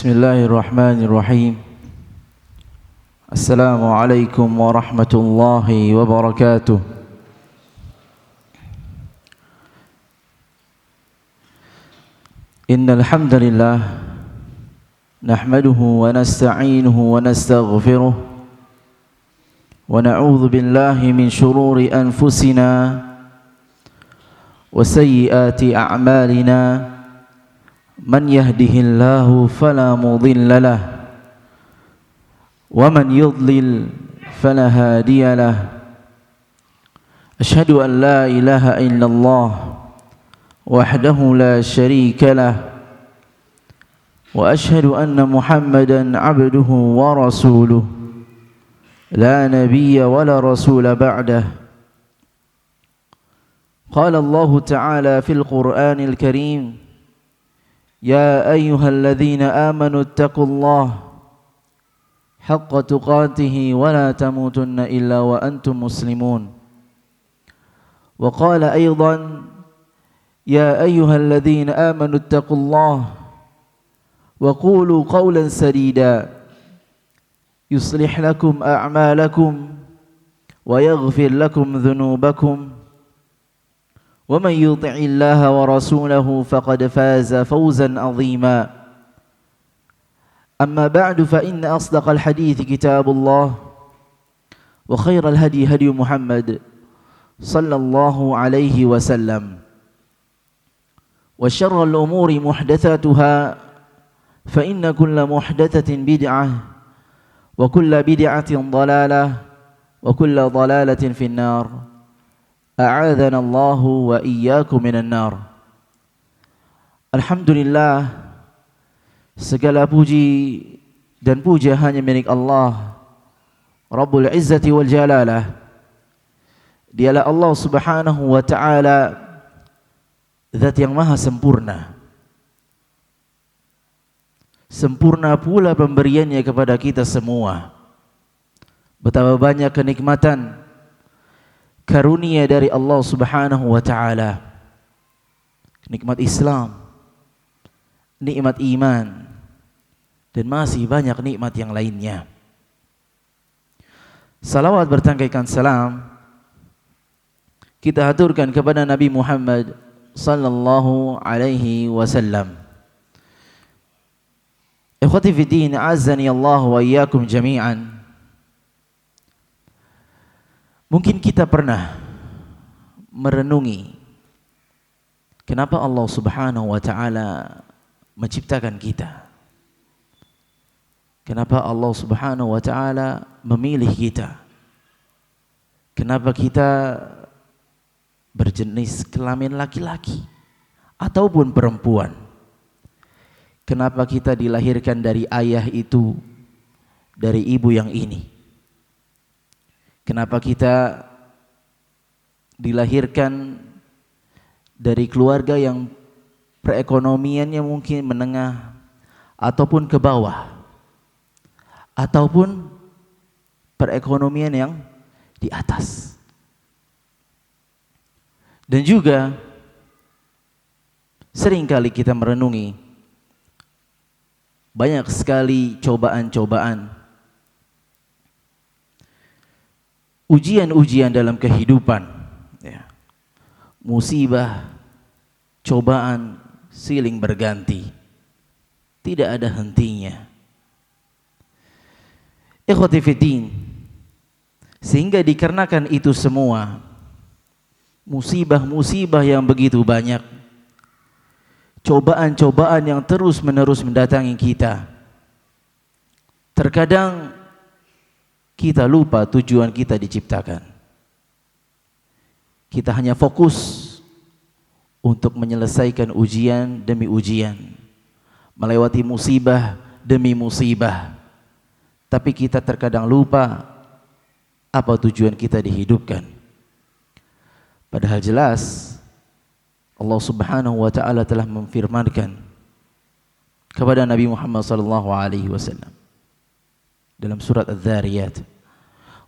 Bismillahirrahmanirrahim. Assalamualaikum warahmatullahi wabarakatuh. Innal hamdalillah nahmaduhu wa nasta'inuhu wa nastaghfiruh wa na'udzu billahi min shururi anfusina wa sayyiati a'malina. Man yahdihillahu fala mudilla lahu wa man yudlil fala hadiya lahu. Asyhadu an la ilaha illallah wahdahu la syarika lahu wa asyhadu anna Muhammadan abduhu wa rasuluh la nabiyya wa la rasula ba'dah. Qala Allah ta'ala fil Qur'anil Karim: Ya ayyuhalladzina amanu ittaqullaha haqqa tuqatih wa la tamutunna illa wa antum muslimun. Wa qala aidan: Ya ayyuhalladzina amanu ittaqullaha wa qulu qawlan sadida yuslih lakum a'malakum wa yaghfir lakum dhunubakum. ومن يطع الله ورسوله فقد فاز فوزا عظيما. أما بعد فإن أصدق الحديث كتاب الله وخير الهدي هدي محمد صلى الله عليه وسلم وشر الأمور محدثاتها فإن كل محدثة بدعة وكل بدعة ضلالة وكل ضلالة في النار. A'adzana Allahu wa iyyakum minan nar. Alhamdulillah, segala puji dan puja hanya milik Allah Rabbul Izzati wal Jalalah. Dialah Allah Subhanahu wa ta'ala, zat yang maha sempurna. Sempurna pula pemberiannya kepada kita semua. Betapa banyak kenikmatan, karunia dari Allah Subhanahu wa ta'ala. Nikmat Islam, nikmat iman, dan masih banyak nikmat yang lainnya. Salawat bertangkaikan salam kita haturkan kepada Nabi Muhammad sallallahu alaihi wasallam. Ikhwati fi din, azani Allah wa iyyakum jami'an. Mungkin kita pernah merenungi kenapa Allah Subhanahu wa ta'ala menciptakan kita. Kenapa Allah Subhanahu wa ta'ala memilih kita. Kenapa kita berjenis kelamin laki-laki ataupun perempuan. Kenapa kita dilahirkan dari ayah itu, dari ibu yang ini. Kenapa kita dilahirkan dari keluarga yang perekonomiannya mungkin menengah ataupun ke bawah, ataupun perekonomian yang di atas. Dan juga seringkali kita merenungi banyak sekali cobaan-cobaan, ujian-ujian dalam kehidupan, ya. Musibah, cobaan silih berganti, tidak ada hentinya. Ikhwati fiddin, sehingga dikarenakan itu semua, musibah-musibah yang begitu banyak, cobaan-cobaan yang terus-menerus mendatangi kita, terkadang kita lupa tujuan kita diciptakan. Kita hanya fokus untuk menyelesaikan ujian demi ujian, melewati musibah demi musibah. Tapi kita terkadang lupa apa tujuan kita dihidupkan. Padahal jelas Allah Subhanahu wa ta'ala telah memfirmankan kepada Nabi Muhammad sallallahu alaihi wasallam dalam surat Adz-Dzariyat,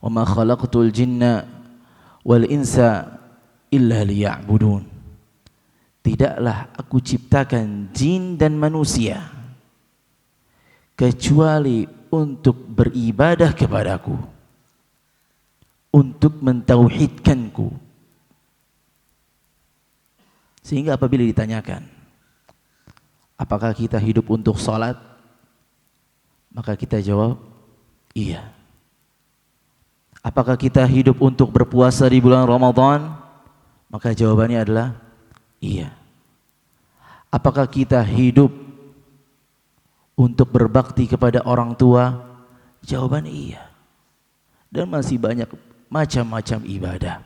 "Wa ma khalaqtul jinna wal insa illa liya'budun." Tidaklah aku ciptakan jin dan manusia kecuali untuk beribadah kepadaku, untuk mentauhidkanku. Sehingga apabila ditanyakan, apakah kita hidup untuk salat? Maka kita jawab, iya. Apakah kita hidup untuk berpuasa di bulan Ramadan? Maka jawabannya adalah iya. Apakah kita hidup untuk berbakti kepada orang tua? Jawaban iya. Dan masih banyak macam-macam ibadah.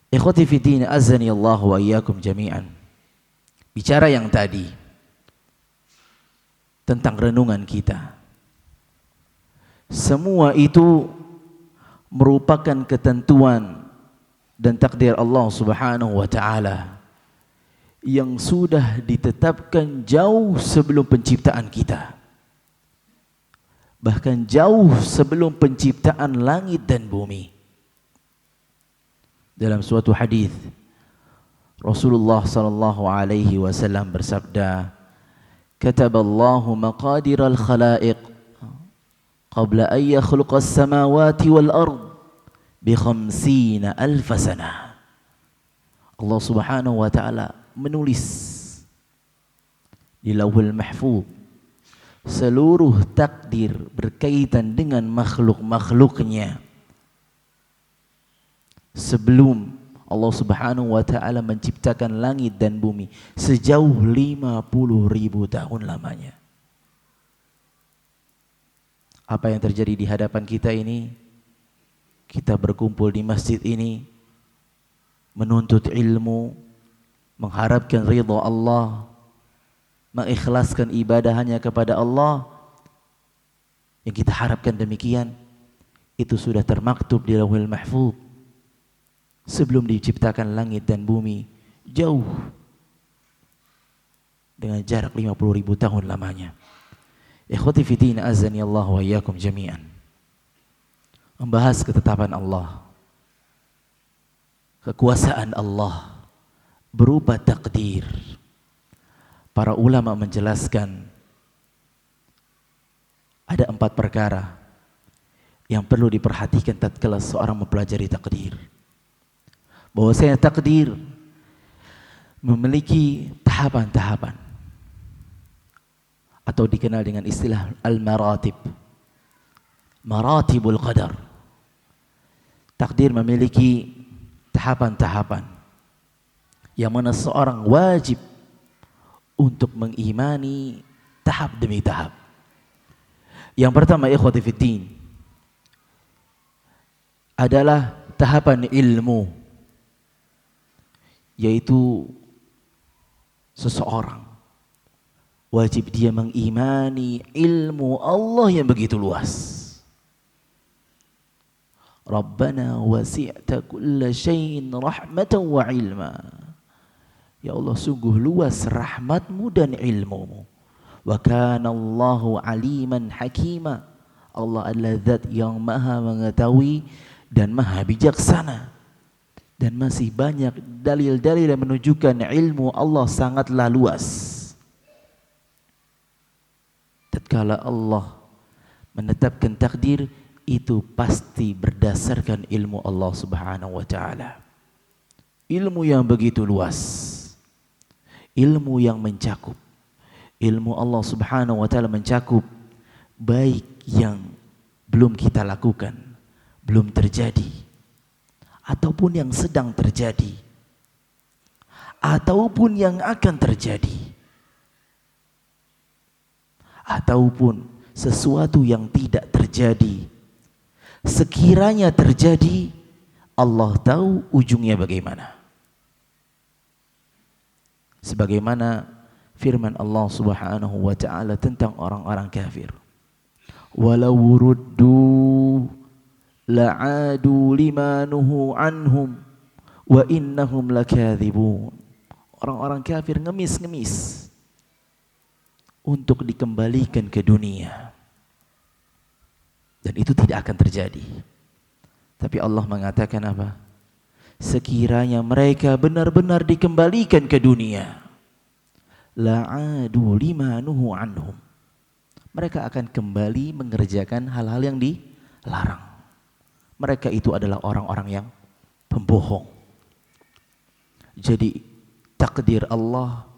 Ikhwati fi din, azani Allah wa iyyakum jami'an. Bicara yang tadi tentang renungan kita, semua itu merupakan ketentuan dan takdir Allah Subhanahu wa taala yang sudah ditetapkan jauh sebelum penciptaan kita. Bahkan jauh sebelum penciptaan langit dan bumi. Dalam suatu hadis Rasulullah sallallahu alaihi wasallam bersabda, "Kataballahu maqadiral khalaiq qabla an yakhluqa as-samawati wal ard bi 50,000 sanah." Allah Subhanahu wa taala menulis di Lauhul Mahfuz seluruh takdir berkaitan dengan makhluk-makhluknya sebelum Allah Subhanahu wa taala menciptakan langit dan bumi sejauh 50.000 tahun lamanya. Apa yang terjadi di hadapan kita ini? Kita berkumpul di masjid ini menuntut ilmu, mengharapkan ridha Allah, mengikhlaskan ibadah hanya kepada Allah. Yang kita harapkan demikian, itu sudah termaktub di Lauhul Mahfuz sebelum diciptakan langit dan bumi, jauh dengan jarak 50.000 tahun lamanya. Ikhwati fi din, azani Allah wa iyyakum jami'an. Membahas ketetapan Allah, kekuasaan Allah berupa takdir. Para ulama menjelaskan ada 4 perkara yang perlu diperhatikan tatkala seorang mempelajari takdir. Bahwasanya takdir memiliki tahapan-tahapan atau dikenal dengan istilah al-maratib. Maratibul qadar. Takdir memiliki tahapan-tahapan yang mana seorang wajib untuk mengimani tahap demi tahap. Yang pertama, ikhwati fiddin, adalah tahapan ilmu, yaitu seseorang wajib dia mengimani ilmu Allah yang begitu luas. Rabbana wasi'ta kulla syai'in rahmatan wa ilma. Ya Allah, sungguh luas rahmatmu dan ilmumu. Wa kana Allahu aliman hakima. Allah adalah zat yang maha mengetahui dan maha bijaksana. Dan masih banyak dalil-dalil yang menunjukkan ilmu Allah sangatlah luas. Tatkala Allah menetapkan takdir, itu pasti berdasarkan ilmu Allah Subhanahu wa taala. Ilmu yang begitu luas. Ilmu yang mencakup. Ilmu Allah Subhanahu wa taala mencakup baik yang belum kita lakukan, belum terjadi, ataupun yang sedang terjadi, ataupun yang akan terjadi, ataupun sesuatu yang tidak terjadi. Sekiranya terjadi, Allah tahu ujungnya bagaimana. Sebagaimana firman Allah Subhanahu wa taala tentang orang-orang kafir. Walau ruddu la'adu lima nuhu anhum wa innahum lakadzibun. Orang-orang kafir ngemis-ngemis untuk dikembalikan ke dunia. Dan itu tidak akan terjadi. Tapi Allah mengatakan apa? Sekiranya mereka benar-benar dikembalikan ke dunia, la'adu lima nuhu anhum, mereka akan kembali mengerjakan hal-hal yang dilarang. Mereka itu adalah orang-orang yang pembohong. Jadi takdir Allah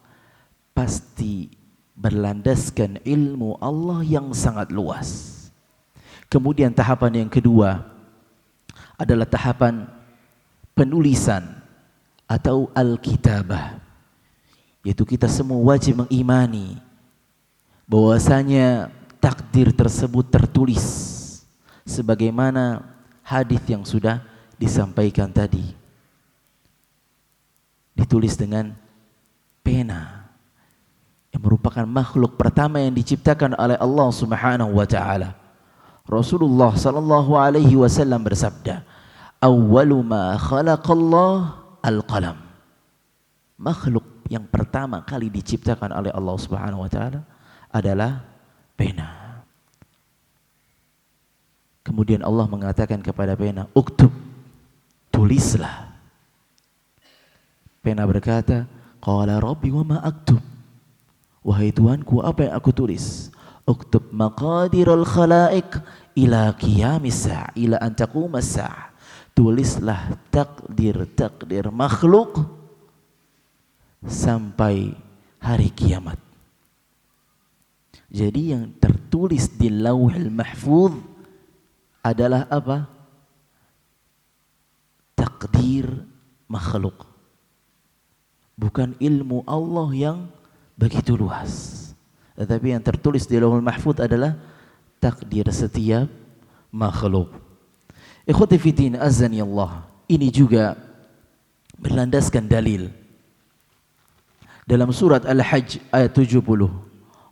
pasti berlandaskan ilmu Allah yang sangat luas. Kemudian tahapan yang kedua adalah tahapan penulisan atau al-kitabah. Yaitu kita semua wajib mengimani bahwasanya takdir tersebut tertulis sebagaimana hadis yang sudah disampaikan tadi. Ditulis dengan pena yang merupakan makhluk pertama yang diciptakan oleh Allah Subhanahu wa taala. Rasulullah sallallahu alaihi wasallam bersabda, "Awwalu ma khalaqallah al-qalam." Makhluk yang pertama kali diciptakan oleh Allah Subhanahu wa taala adalah pena. Kemudian Allah mengatakan kepada pena, "Uktub." Tulislah. Pena berkata, "Qala Rabbi wa ma aktub." Wahai Tuhanku, apa yang aku tulis? Uktub maqadirul khalaiq ila qiyamis sa'a, ila an taqumas sa'a. Tulislah takdir makhluk sampai hari kiamat. Jadi yang tertulis di Lauhul Mahfuz adalah apa? Takdir makhluk. Bukan ilmu Allah yang begitu luas. Tetapi yang tertulis di Lauhul Mahfuz adalah takdir setiap makhluk. Ikhwati fiddin azani Allah. Ini juga berlandaskan dalil. Dalam surat Al-Hajj ayat 70.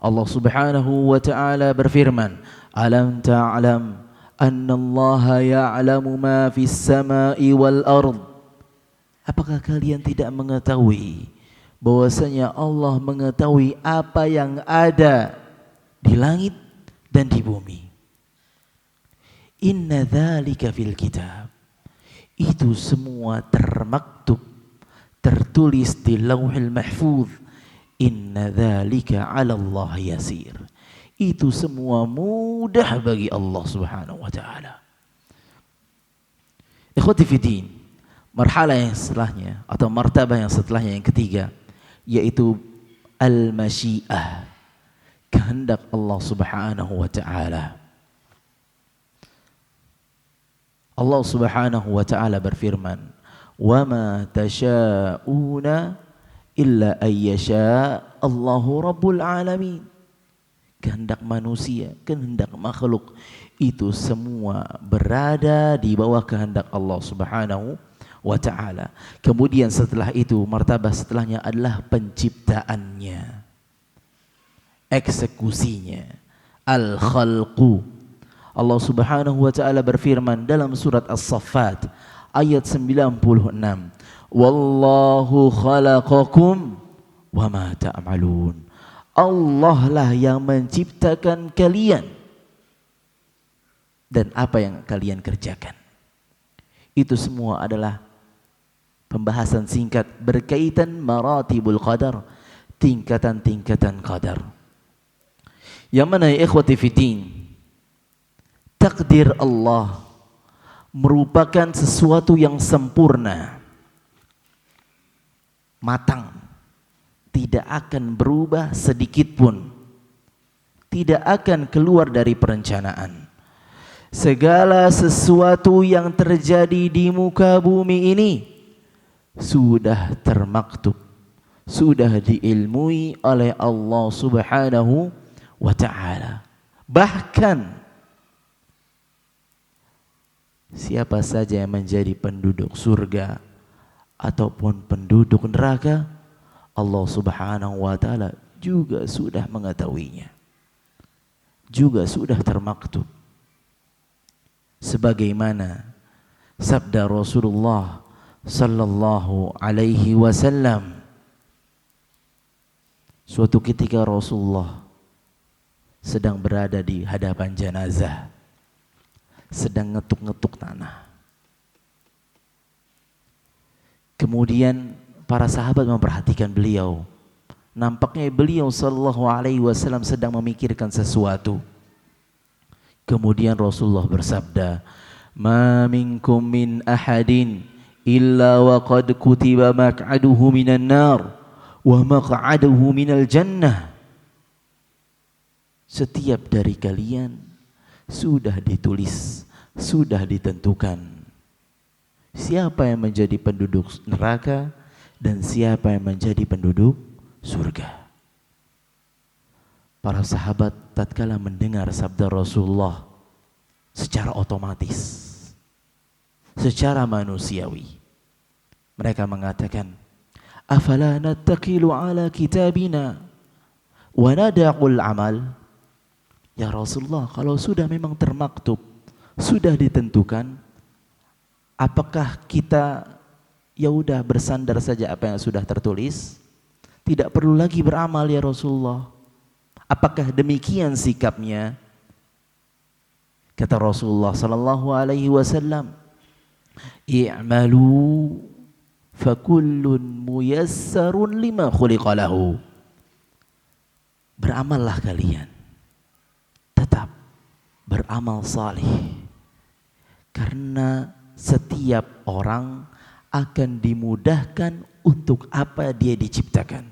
Allah Subhanahu wa taala berfirman, "Alam ta'lam anna Allah ya'lamu ma fis sama'i wal ard." Apakah kalian tidak mengetahui bahwasanya Allah mengetahui apa yang ada di langit dan di bumi? Inna dzalika fil kitab. Itu semua termaktub, tertulis di Lauhul Mahfuz. Inna dzalika 'ala Allah yasir. Itu semua mudah bagi Allah Subhanahu wa taala. Ikhwati fiddin, marhalah yang setelahnya atau martabah yang setelahnya yang ketiga yaitu al-masyiah, kehendak Allah Subhanahu wa taala. Allah Subhanahu wa taala berfirman, "Wa ma tasyauna illa ayyasha Allahu rabbul alamin." Kehendak manusia, kehendak makhluk itu semua berada di bawah kehendak Allah Subhanahu wa taala. Kemudian setelah itu martabah setelahnya adalah penciptaannya, eksekusinya, al-khalqu. Allah Subhanahu wa taala berfirman dalam surat As-Saffat ayat 96, "Wallahu khalaqakum wa ma ta'malun." Allah lah yang menciptakan kalian dan apa yang kalian kerjakan. Itu semua adalah pembahasan singkat berkaitan maratibul qadar, tingkatan-tingkatan qadar. Yang mana ya ikhwati fiddin, takdir Allah merupakan sesuatu yang sempurna, matang, tidak akan berubah sedikit pun, tidak akan keluar dari perencanaan. Segala sesuatu yang terjadi di muka bumi ini sudah termaktub, sudah diilmui oleh Allah Subhanahu wa taala. Bahkan siapa saja yang menjadi penduduk surga ataupun penduduk neraka, Allah Subhanahu wa taala juga sudah mengetahuinya, juga sudah termaktub. Sebagaimana sabda Rasulullah sallallahu alaihi wasallam, suatu ketika Rasulullah sedang berada di hadapan jenazah, sedang ngetuk-ngetuk tanah. Kemudian para sahabat memperhatikan beliau. Nampaknya beliau sallallahu alaihi wasallam sedang memikirkan sesuatu. Kemudian Rasulullah bersabda, "Ma minkum min ahadin illa wa qad kutiba maq'aduhu minan nar wa maq'aduhu minal jannah." Setiap dari kalian sudah ditulis, sudah ditentukan siapa yang menjadi penduduk neraka dan siapa yang menjadi penduduk surga. Para sahabat tatkala mendengar sabda Rasulullah secara otomatis, secara manusiawi, mereka mengatakan, "Afala nattaqilu ala kitabina wa nada'ul amal?" Ya Rasulullah, kalau sudah memang termaktub, sudah ditentukan, apakah kita ya udah bersandar saja apa yang sudah tertulis? Tidak perlu lagi beramal ya Rasulullah. Apakah demikian sikapnya? Kata Rasulullah sallallahu alaihi wasallam, "I'malu fakullun muyassarun lima khuliqa lahu." Beramallah kalian. Tetap beramal salih. Karena setiap orang akan dimudahkan untuk apa dia diciptakan.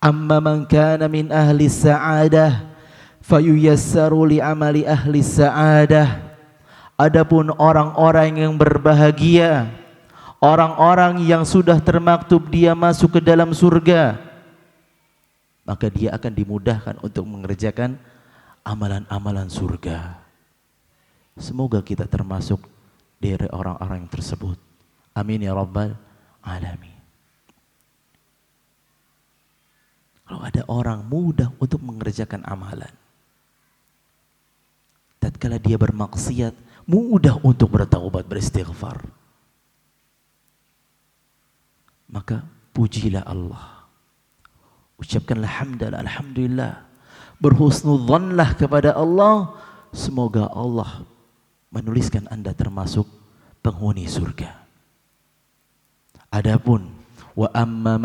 Amma man kana min ahli sa'adah fayuyassaru li amali ahli sa'adah. Adapun orang-orang yang berbahagia, orang-orang yang sudah termaktub dia masuk ke dalam surga, maka dia akan dimudahkan untuk mengerjakan amalan-amalan surga. Semoga kita termasuk dari orang-orang yang tersebut. Amin ya rabbal alamin. Kalau ada orang mudah untuk mengerjakan amalan, tatkala dia bermaksiat, mudah untuk bertaubat, beristighfar, maka pujilah Allah, ucapkanlah hamdalah, alhamdulillah, berhusnudzanlah kepada Allah, semoga Allah menuliskan Anda termasuk penghuni surga. Adapun wa amma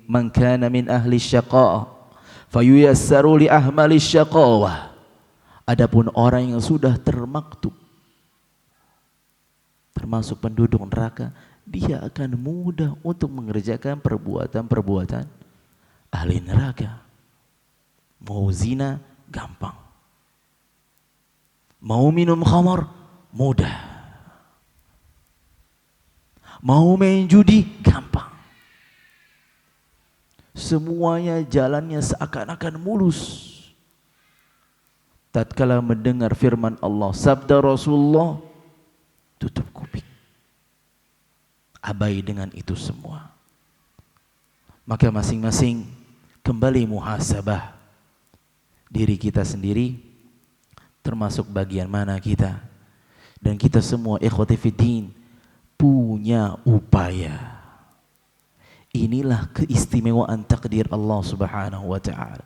man kana min ahli syaqa fayuyassaru li ahmali syaqawah. Adapun orang yang sudah termaktub termasuk penduduk neraka, dia akan mudah untuk mengerjakan perbuatan-perbuatan ahli neraka. Mau zina gampang, mau minum khamar mudah, mau main judi gampang. Semuanya jalannya seakan-akan mulus. Tatkala mendengar firman Allah, sabda Rasulullah, tutup kuping, abai dengan itu semua. Maka masing-masing kembali muhasabah diri kita sendiri, termasuk bagian mana kita. Dan kita semua ikhwati fiddin punya upaya. Inilah keistimewaan takdir Allah Subhanahu wa taala.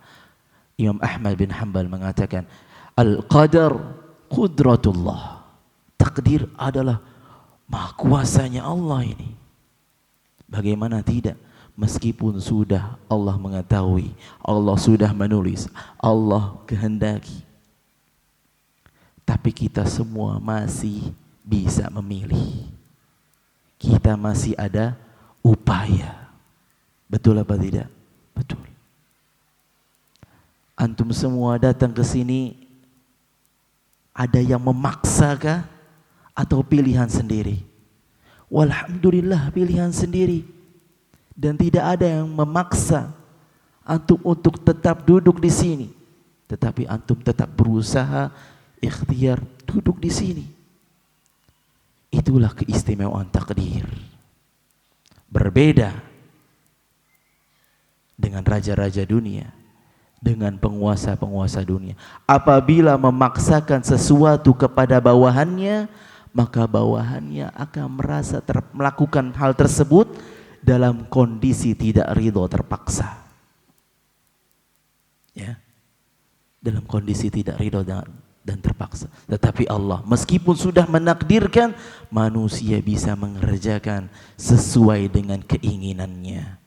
Imam Ahmad bin Hanbal mengatakan, al-qadar qudratullah. Takdir adalah maha kuasanya Allah ini. Bagaimana tidak? Meskipun sudah Allah mengetahui, Allah sudah menulis, Allah kehendaki, tapi kita semua masih bisa memilih. Kita masih ada upaya. Betul apa tidak? Betul. Antum semua datang ke sini, ada yang memaksakah atau pilihan sendiri? Walhamdulillah pilihan sendiri. Dan tidak ada yang memaksa antum untuk tetap duduk di sini. Tetapi antum tetap berusaha ikhtiar duduk di sini. Itulah keistimewaan takdir. Berbeda dengan raja-raja dunia, dengan penguasa-penguasa dunia. Apabila memaksakan sesuatu kepada bawahannya, maka bawahannya akan merasa melakukan hal tersebut dalam kondisi tidak ridho, terpaksa. Ya, dalam kondisi tidak ridho dan terpaksa. Tetapi Allah meskipun sudah menakdirkan, manusia bisa mengerjakan sesuai dengan keinginannya.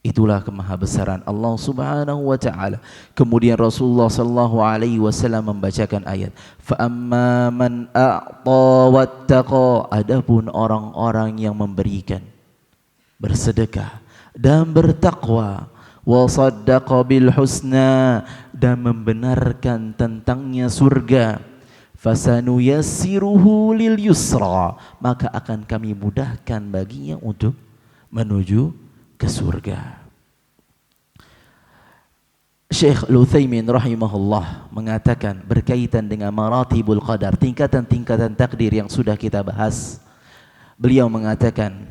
Itulah kemahabesaran Allah Subhanahu wa taala. Kemudian Rasulullah sallallahu alaihi wasallam membacakan ayat, "Fa amma man a'ta wattaqa." Adapun orang-orang yang memberikan, bersedekah dan bertakwa, wa saddaqa bil husna, dan membenarkan tentangnya surga, fasanuyassiruhu lil yusra, maka akan kami mudahkan baginya untuk menuju ke surga. Syekh Al-Utsaimin rahimahullah mengatakan berkaitan dengan maratibul qadar, tingkatan-tingkatan takdir yang sudah kita bahas. Beliau mengatakan,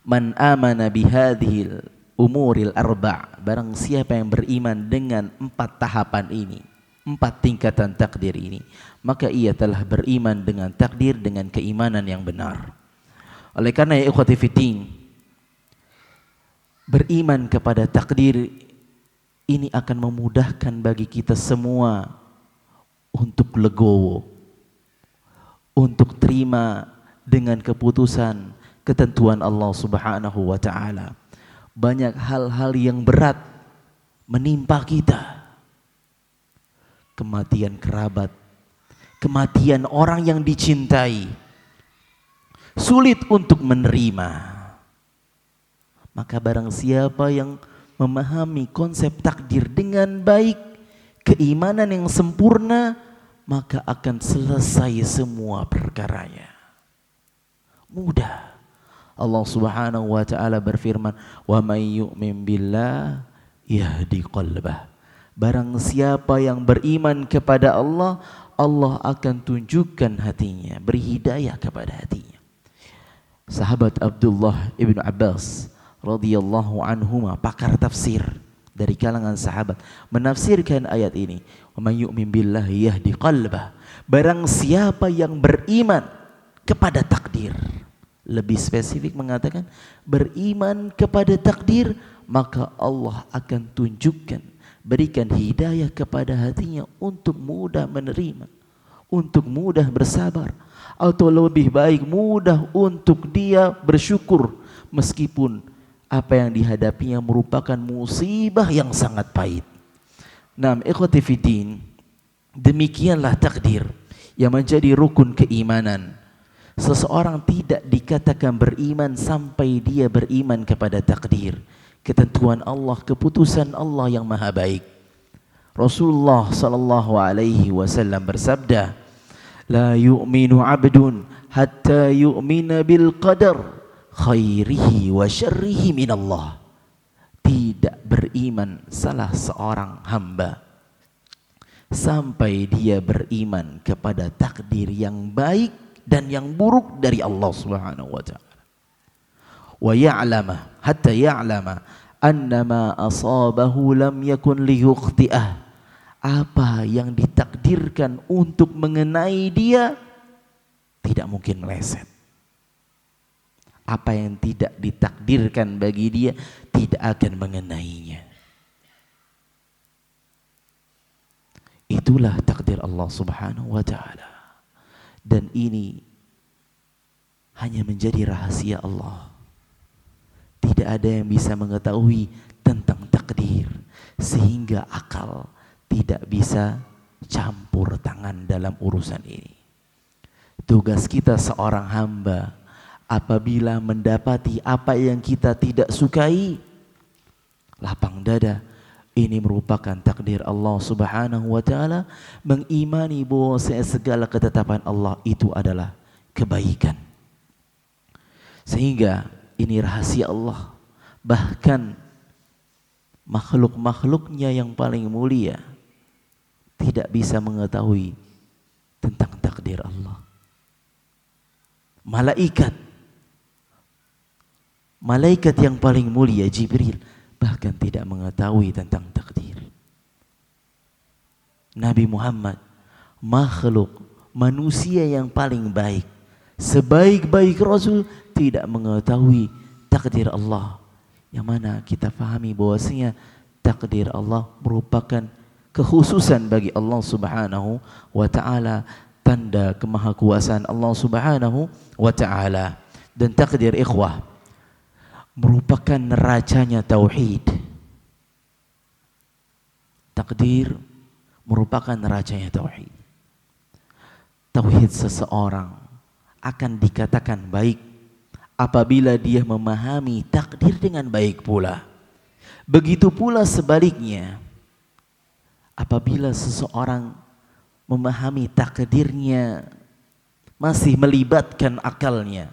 man amana bihadhil umuril arba', barang siapa yang beriman dengan 4 tahapan ini, 4 tingkatan takdir ini, maka ia telah beriman dengan takdir dengan keimanan yang benar. Oleh karena ya ikhwati fiddin, beriman kepada takdir ini akan memudahkan bagi kita semua untuk legowo, untuk terima dengan keputusan ketentuan Allah Subhanahu wa taala. Banyak hal-hal yang berat menimpa kita. Kematian kerabat, kematian orang yang dicintai, sulit untuk menerima. Maka barang siapa yang memahami konsep takdir dengan baik, keimanan yang sempurna, maka akan selesai semua perkaranya. Mudah. Allah Subhanahu wa taala berfirman, "Wa may yu'min billah yahdi qalbah." Barang siapa yang beriman kepada Allah, Allah akan tunjukkan hatinya, beri hidayah kepada hatinya. Sahabat Abdullah ibnu Abbas radhiyallahu anhuma, pakar tafsir dari kalangan sahabat, menafsirkan ayat ini, "Wa may yu'min billahi yahdi qalbah." Barang siapa yang beriman kepada takdir, lebih spesifik mengatakan beriman kepada takdir, maka Allah akan tunjukkan, berikan hidayah kepada hatinya untuk mudah menerima, untuk mudah bersabar, atau lebih baik mudah untuk dia bersyukur meskipun apa yang dihadapinya merupakan musibah yang sangat pahit. Nah, ikhwati fiddin, demikianlah takdir yang menjadi rukun keimanan. Seseorang tidak dikatakan beriman sampai dia beriman kepada takdir, ketentuan Allah, keputusan Allah yang maha baik. Rasulullah sallallahu alaihi wasallam bersabda, "La yu'minu 'abdun hatta yu'mina bil qadar khairihi wa syarrihi minallah." Tidak beriman salah seorang hamba sampai dia beriman kepada takdir yang baik dan yang buruk dari Allah Subhanahu wa taala. Wa ya'lama, hatta ya'lama annama asabahu lam yakun liyukhti'ah. Apa yang ditakdirkan untuk mengenai dia tidak mungkin meleset. Apa yang tidak ditakdirkan bagi dia tidak akan mengenainya. Itulah takdir Allah Subhanahu wa taala. Dan ini hanya menjadi rahasia Allah. Tidak ada yang bisa mengetahui tentang takdir, sehingga akal tidak bisa campur tangan dalam urusan ini. Tugas kita seorang hamba, apabila mendapati apa yang kita tidak sukai, lapang dada. Ini merupakan takdir Allah Subhanahu wa taala, mengimani bahwa segala ketetapan Allah itu adalah kebaikan. Sehingga ini rahasia Allah. Bahkan makhluk-makhluknya yang paling mulia tidak bisa mengetahui tentang takdir Allah. Malaikat yang paling mulia Jibril bahkan tidak mengetahui tentang takdir. Nabi Muhammad, makhluk manusia yang paling baik, sebaik-baik Rasul, tidak mengetahui takdir Allah. Yang mana kita pahami bahwasanya takdir Allah merupakan kekhususan bagi Allah Subhanahu wa taala, tanda kemahakuasaan Allah Subhanahu wa taala. Dan takdir ikhwah merupakan neracanya tauhid. Takdir merupakan neracanya tauhid. Tauhid seseorang akan dikatakan baik apabila dia memahami takdir dengan baik pula. Begitu pula sebaliknya, apabila seseorang memahami takdirnya masih melibatkan akalnya,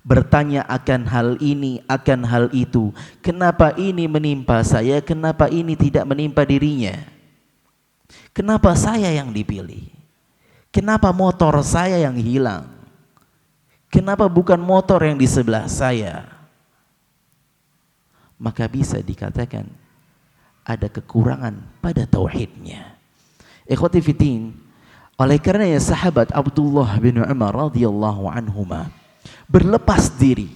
bertanya akan hal ini, akan hal itu, kenapa ini menimpa saya, kenapa ini tidak menimpa dirinya, kenapa saya yang dipilih, kenapa motor saya yang hilang, kenapa bukan motor yang di sebelah saya, maka bisa dikatakan ada kekurangan pada tauhidnya. Ikhwati fiddin, oleh karenanya sahabat Abdullah bin Umar radhiyallahu anhuma berlepas diri,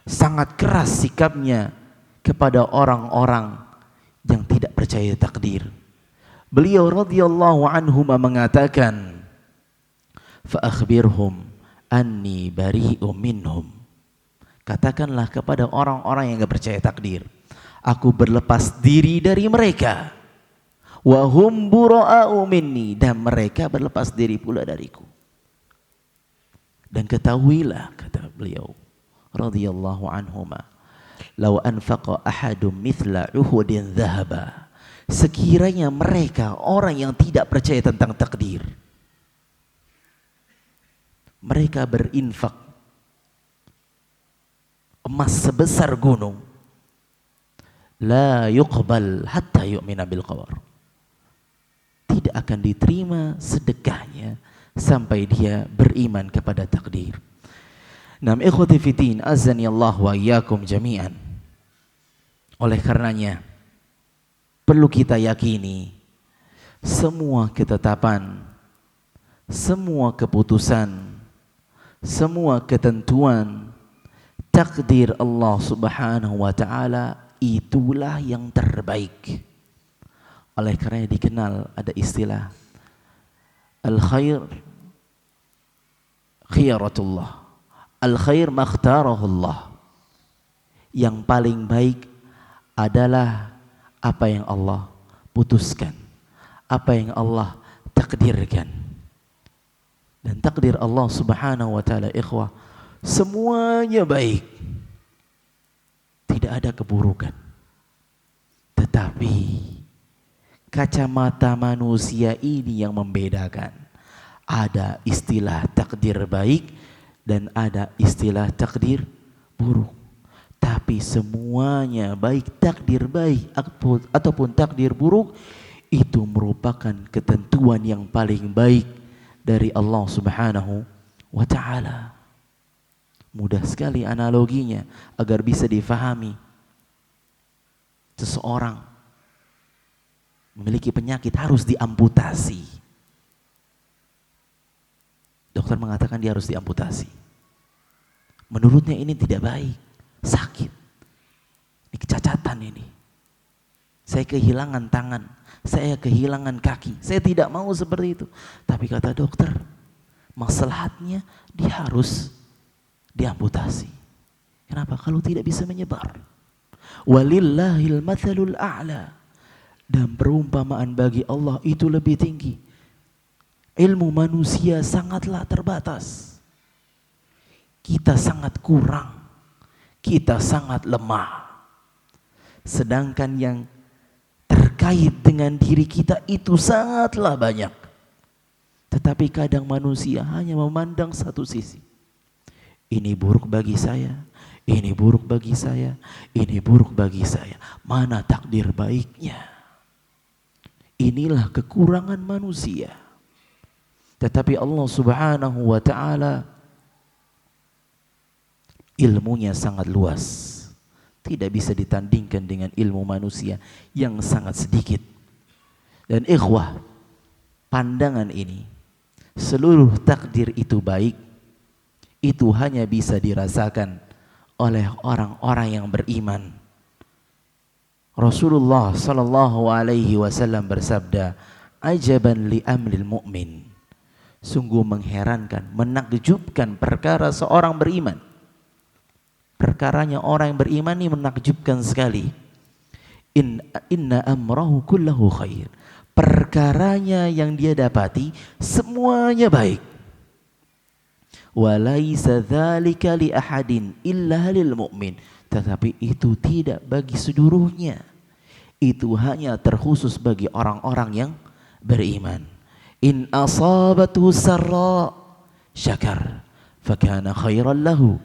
sangat keras sikapnya kepada orang-orang yang tidak percaya takdir. Beliau radhiyallahu anhuma mengatakan, fa akhbirhum anni bari'um minhum. Katakanlah kepada orang-orang yang tidak percaya takdir, aku berlepas diri dari mereka. Wa hum bura'u minni, dan mereka berlepas diri pula dariku. Dan ketahuilah, kata beliau radhiyallahu anhuma, law anfaqa ahadum mithla uhudin dhahaba, sekiranya mereka orang yang tidak percaya tentang takdir, mereka berinfak emas sebesar gunung, la yuqbal hatta yu'mina bil qadar, tidak akan diterima sedekahnya sampai dia beriman kepada takdir. Nam ikhwati fiddin, azani Allah wa iyyakum jami'an. Oleh karenanya perlu kita yakini semua ketetapan, semua keputusan, semua ketentuan takdir Allah Subhanahu wa taala itulah yang terbaik. Oleh karena dikenal ada istilah al-khair khiyaratullah, al-khair makhtarahullah. Yang paling baik adalah apa yang Allah putuskan, apa yang Allah takdirkan. Dan takdir Allah Subhanahu wa taala, ikhwah, semuanya baik, tidak ada keburukan. Tetapi kacamata manusia ini yang membedakan. Ada istilah takdir baik dan ada istilah takdir buruk. Tapi semuanya, baik takdir baik ataupun takdir buruk, itu merupakan ketentuan yang paling baik dari Allah Subhanahu wa ta'ala. Mudah sekali analoginya agar bisa difahami. Seseorang memiliki penyakit harus diamputasi. Dokter mengatakan dia harus diamputasi. Menurutnya ini tidak baik, sakit. Ini kecacatan ini. Saya kehilangan tangan, saya kehilangan kaki. Saya tidak mau seperti itu. Tapi kata dokter, maslahatnya dia harus diamputasi. Kenapa? Kalau tidak bisa menyebar. Walillahil mathalul a'la. Dan perumpamaan bagi Allah itu lebih tinggi. Ilmu manusia sangatlah terbatas. Kita sangat kurang. Kita sangat lemah. Sedangkan yang terkait dengan diri kita itu sangatlah banyak. Tetapi kadang manusia hanya memandang satu sisi. Ini buruk bagi saya, ini buruk bagi saya, ini buruk bagi saya. Mana takdir baiknya? Inilah kekurangan manusia. Tetapi Allah Subhanahu wa ta'ala ilmunya sangat luas. Tidak bisa ditandingkan dengan ilmu manusia yang sangat sedikit. Dan ikhwah, pandangan ini, seluruh takdir itu baik, itu hanya bisa dirasakan oleh orang-orang yang beriman. Rasulullah sallallahu alaihi wasallam bersabda, "Ajaban li amril mu'min." Sungguh mengherankan, menakjubkan perkara seorang beriman. Perkaranya orang yang beriman ini menakjubkan sekali. Inna amrahu kullahu khair. Perkaranya yang dia dapati semuanya baik. Walaisa dzalika li ahadin illa lil mu'min. Tetapi itu tidak bagi seluruhnya. Itu hanya terkhusus bagi orang-orang yang beriman. In asabatu sarra syakar fakana khairan lahu.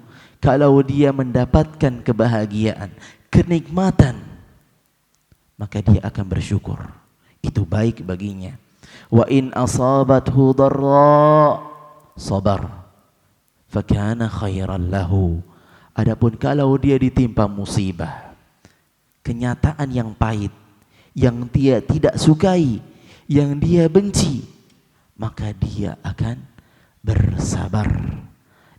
Kalau dia mendapatkan kebahagiaan, kenikmatan, maka dia akan bersyukur. Itu baik baginya. Wa in asabathu dharra sabar fakana khairan lahu. Adapun kalau dia ditimpa musibah, kenyataan yang pahit, yang dia tidak sukai, yang dia benci, maka dia akan bersabar.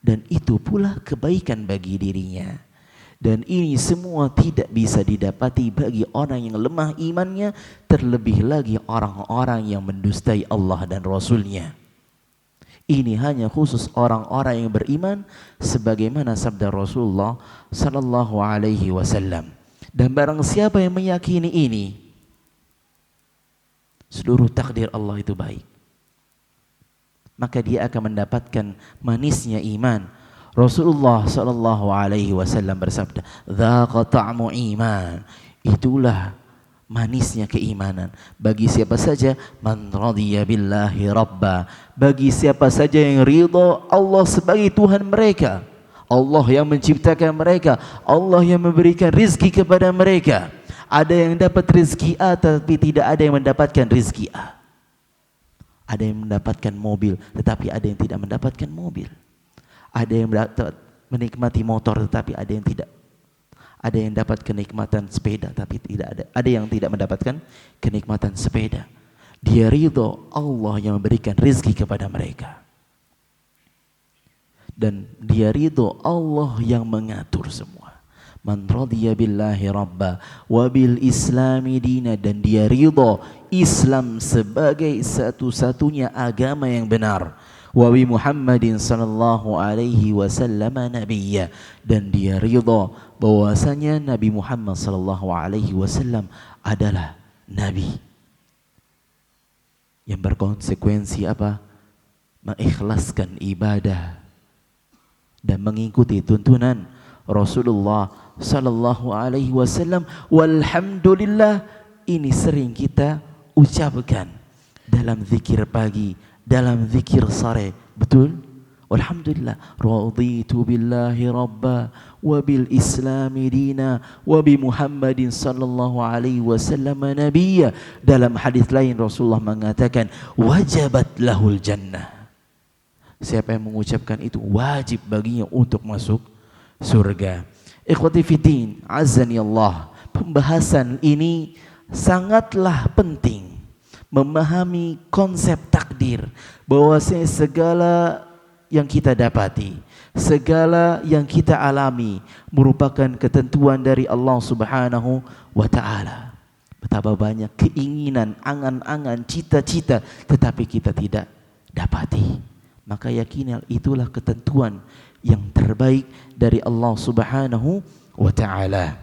Dan itu pula kebaikan bagi dirinya. Dan ini semua tidak bisa didapati bagi orang yang lemah imannya, terlebih lagi orang-orang yang mendustai Allah dan Rasulnya. Ini hanya khusus orang-orang yang beriman, sebagaimana sabda Rasulullah sallallahu alaihi wasallam. Dan barang siapa yang meyakini ini, seluruh takdir Allah itu baik, maka dia akan mendapatkan manisnya iman. Rasulullah sallallahu alaihi wasallam bersabda, "Dzaqa ta'mu iman." Itulah manisnya keimanan bagi siapa saja, man radiya billahi rabba, bagi siapa saja yang ridha Allah sebagai Tuhan mereka, Allah yang menciptakan mereka, Allah yang memberikan rizki kepada mereka. Ada yang dapat rizki A tapi tidak ada yang mendapatkan rizki A. Ada yang mendapatkan mobil tetapi ada yang tidak mendapatkan mobil. Ada yang menikmati motor tetapi ada yang tidak. Ada yang dapat kenikmatan sepeda tapi tidak ada. Ada yang tidak mendapatkan kenikmatan sepeda. Dia ridho Allah yang memberikan rizki kepada mereka. Dan dia ridho Allah yang mengatur semua. Man radiya billahi rabba wa bil islami dina. Dan dia ridho Islam sebagai satu-satunya agama yang benar. Wa bi Muhammadin sallallahu alaihi wasallam nabiyya. Dan dia ridho bahwasanya Nabi Muhammad sallallahu alaihi wasallam adalah nabi yang berkonsekuensi apa? Mengikhlaskan ibadah dan mengikuti tuntunan Rasulullah sallallahu alaihi wasallam. Walhamdulillah, ini sering kita ucapkan dalam zikir pagi, dalam zikir sore. Betul? Alhamdulillah, raditu billahi rabba wa bil islami dina wa bi Muhammadin sallallahu alaihi wasallam nabiyya. Dalam hadis lain Rasulullah mengatakan wajabat lahul jannah. Siapa yang mengucapkan itu wajib baginya untuk masuk surga. Ikhwati fiddin, azani Allah. Pembahasan ini sangatlah penting, memahami konsep takdir, bahwasanya segala yang kita dapati, segala yang kita alami merupakan ketentuan dari Allah Subhanahu wa taala. Betapa banyak keinginan, angan-angan, cita-cita tetapi kita tidak dapati. Maka yakini itulah ketentuan yang terbaik dari Allah Subhanahu wa taala.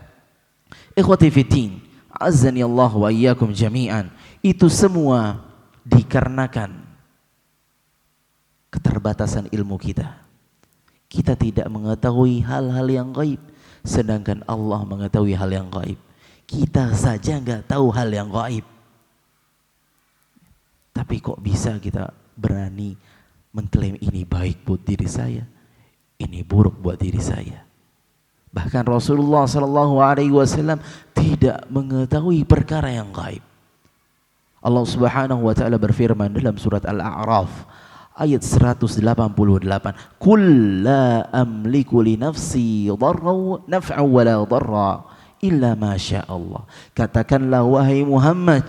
Ikhwati fiddin, azani Allah wa iyyakum jami'an. Itu semua dikarenakan keterbatasan ilmu kita. Kita tidak mengetahui hal-hal yang gaib, sedangkan Allah mengetahui hal yang gaib. Kita saja nggak tahu hal yang gaib. Tapi kok bisa kita berani mengklaim ini baik buat diri saya, ini buruk buat diri saya. Bahkan Rasulullah sallallahu alaihi wasallam tidak mengetahui perkara yang gaib. Allah Subhanahu wa taala berfirman dalam surat Al-A'raf ayat 188, "Qul la amliku li nafsi dharran naf'an wa la dharra illa ma syaa Allah." Katakanlah wahai Muhammad,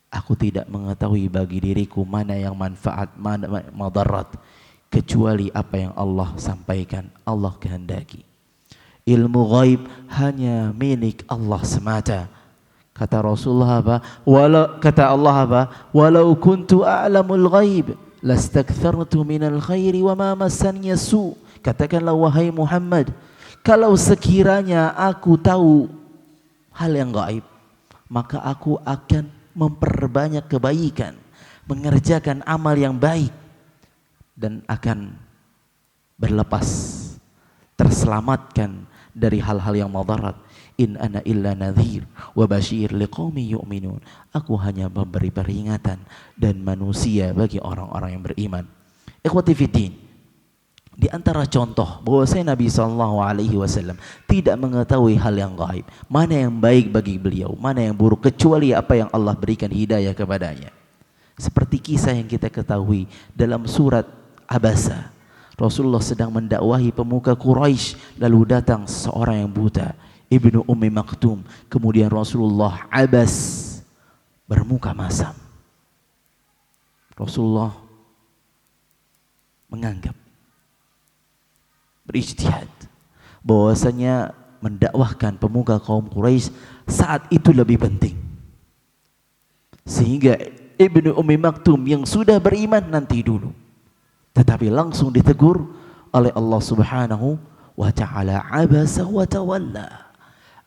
aku tidak mengetahui bagi diriku mana yang manfaat, mana madarat, kecuali apa yang Allah sampaikan, Allah kehendaki. Ilmu ghaib hanya milik Allah semata. Kata Rasulullah apa? Kata Allah apa? Walau kuntu a'lamul ghaib lastakthartu minal khairi wa ma massani su. Katakanlah wahai Muhammad, Kalau sekiranya aku tahu hal yang gaib, maka aku akan memperbanyak kebaikan, mengerjakan amal yang baik, dan akan berlepas, terselamatkan dari hal-hal yang madarat. In ana illa nadhir wa basyir liqaumin yu'minun. Aku hanya memberi peringatan dan manusia bagi orang-orang yang beriman. Ikhwati fiddin, di antara contoh bahwasanya Nabi SAW tidak mengetahui hal yang gaib, mana yang baik bagi beliau, mana yang buruk, kecuali apa yang Allah berikan hidayah kepadanya. Seperti kisah yang kita ketahui dalam surat Abasa. Rasulullah sedang mendakwahi pemuka Quraisy, lalu datang seorang yang buta, Ibnu Ummi Maktum. Kemudian Rasulullah abas, bermuka masam. Rasulullah menganggap, berijtihad, bahwasanya mendakwahkan pemuka kaum Quraisy saat itu lebih penting. Sehingga Ibnu Ummi Maktum yang sudah beriman nanti dulu. Tetapi langsung ditegur oleh Allah Subhanahu wa ta'ala, abasa wa tawalla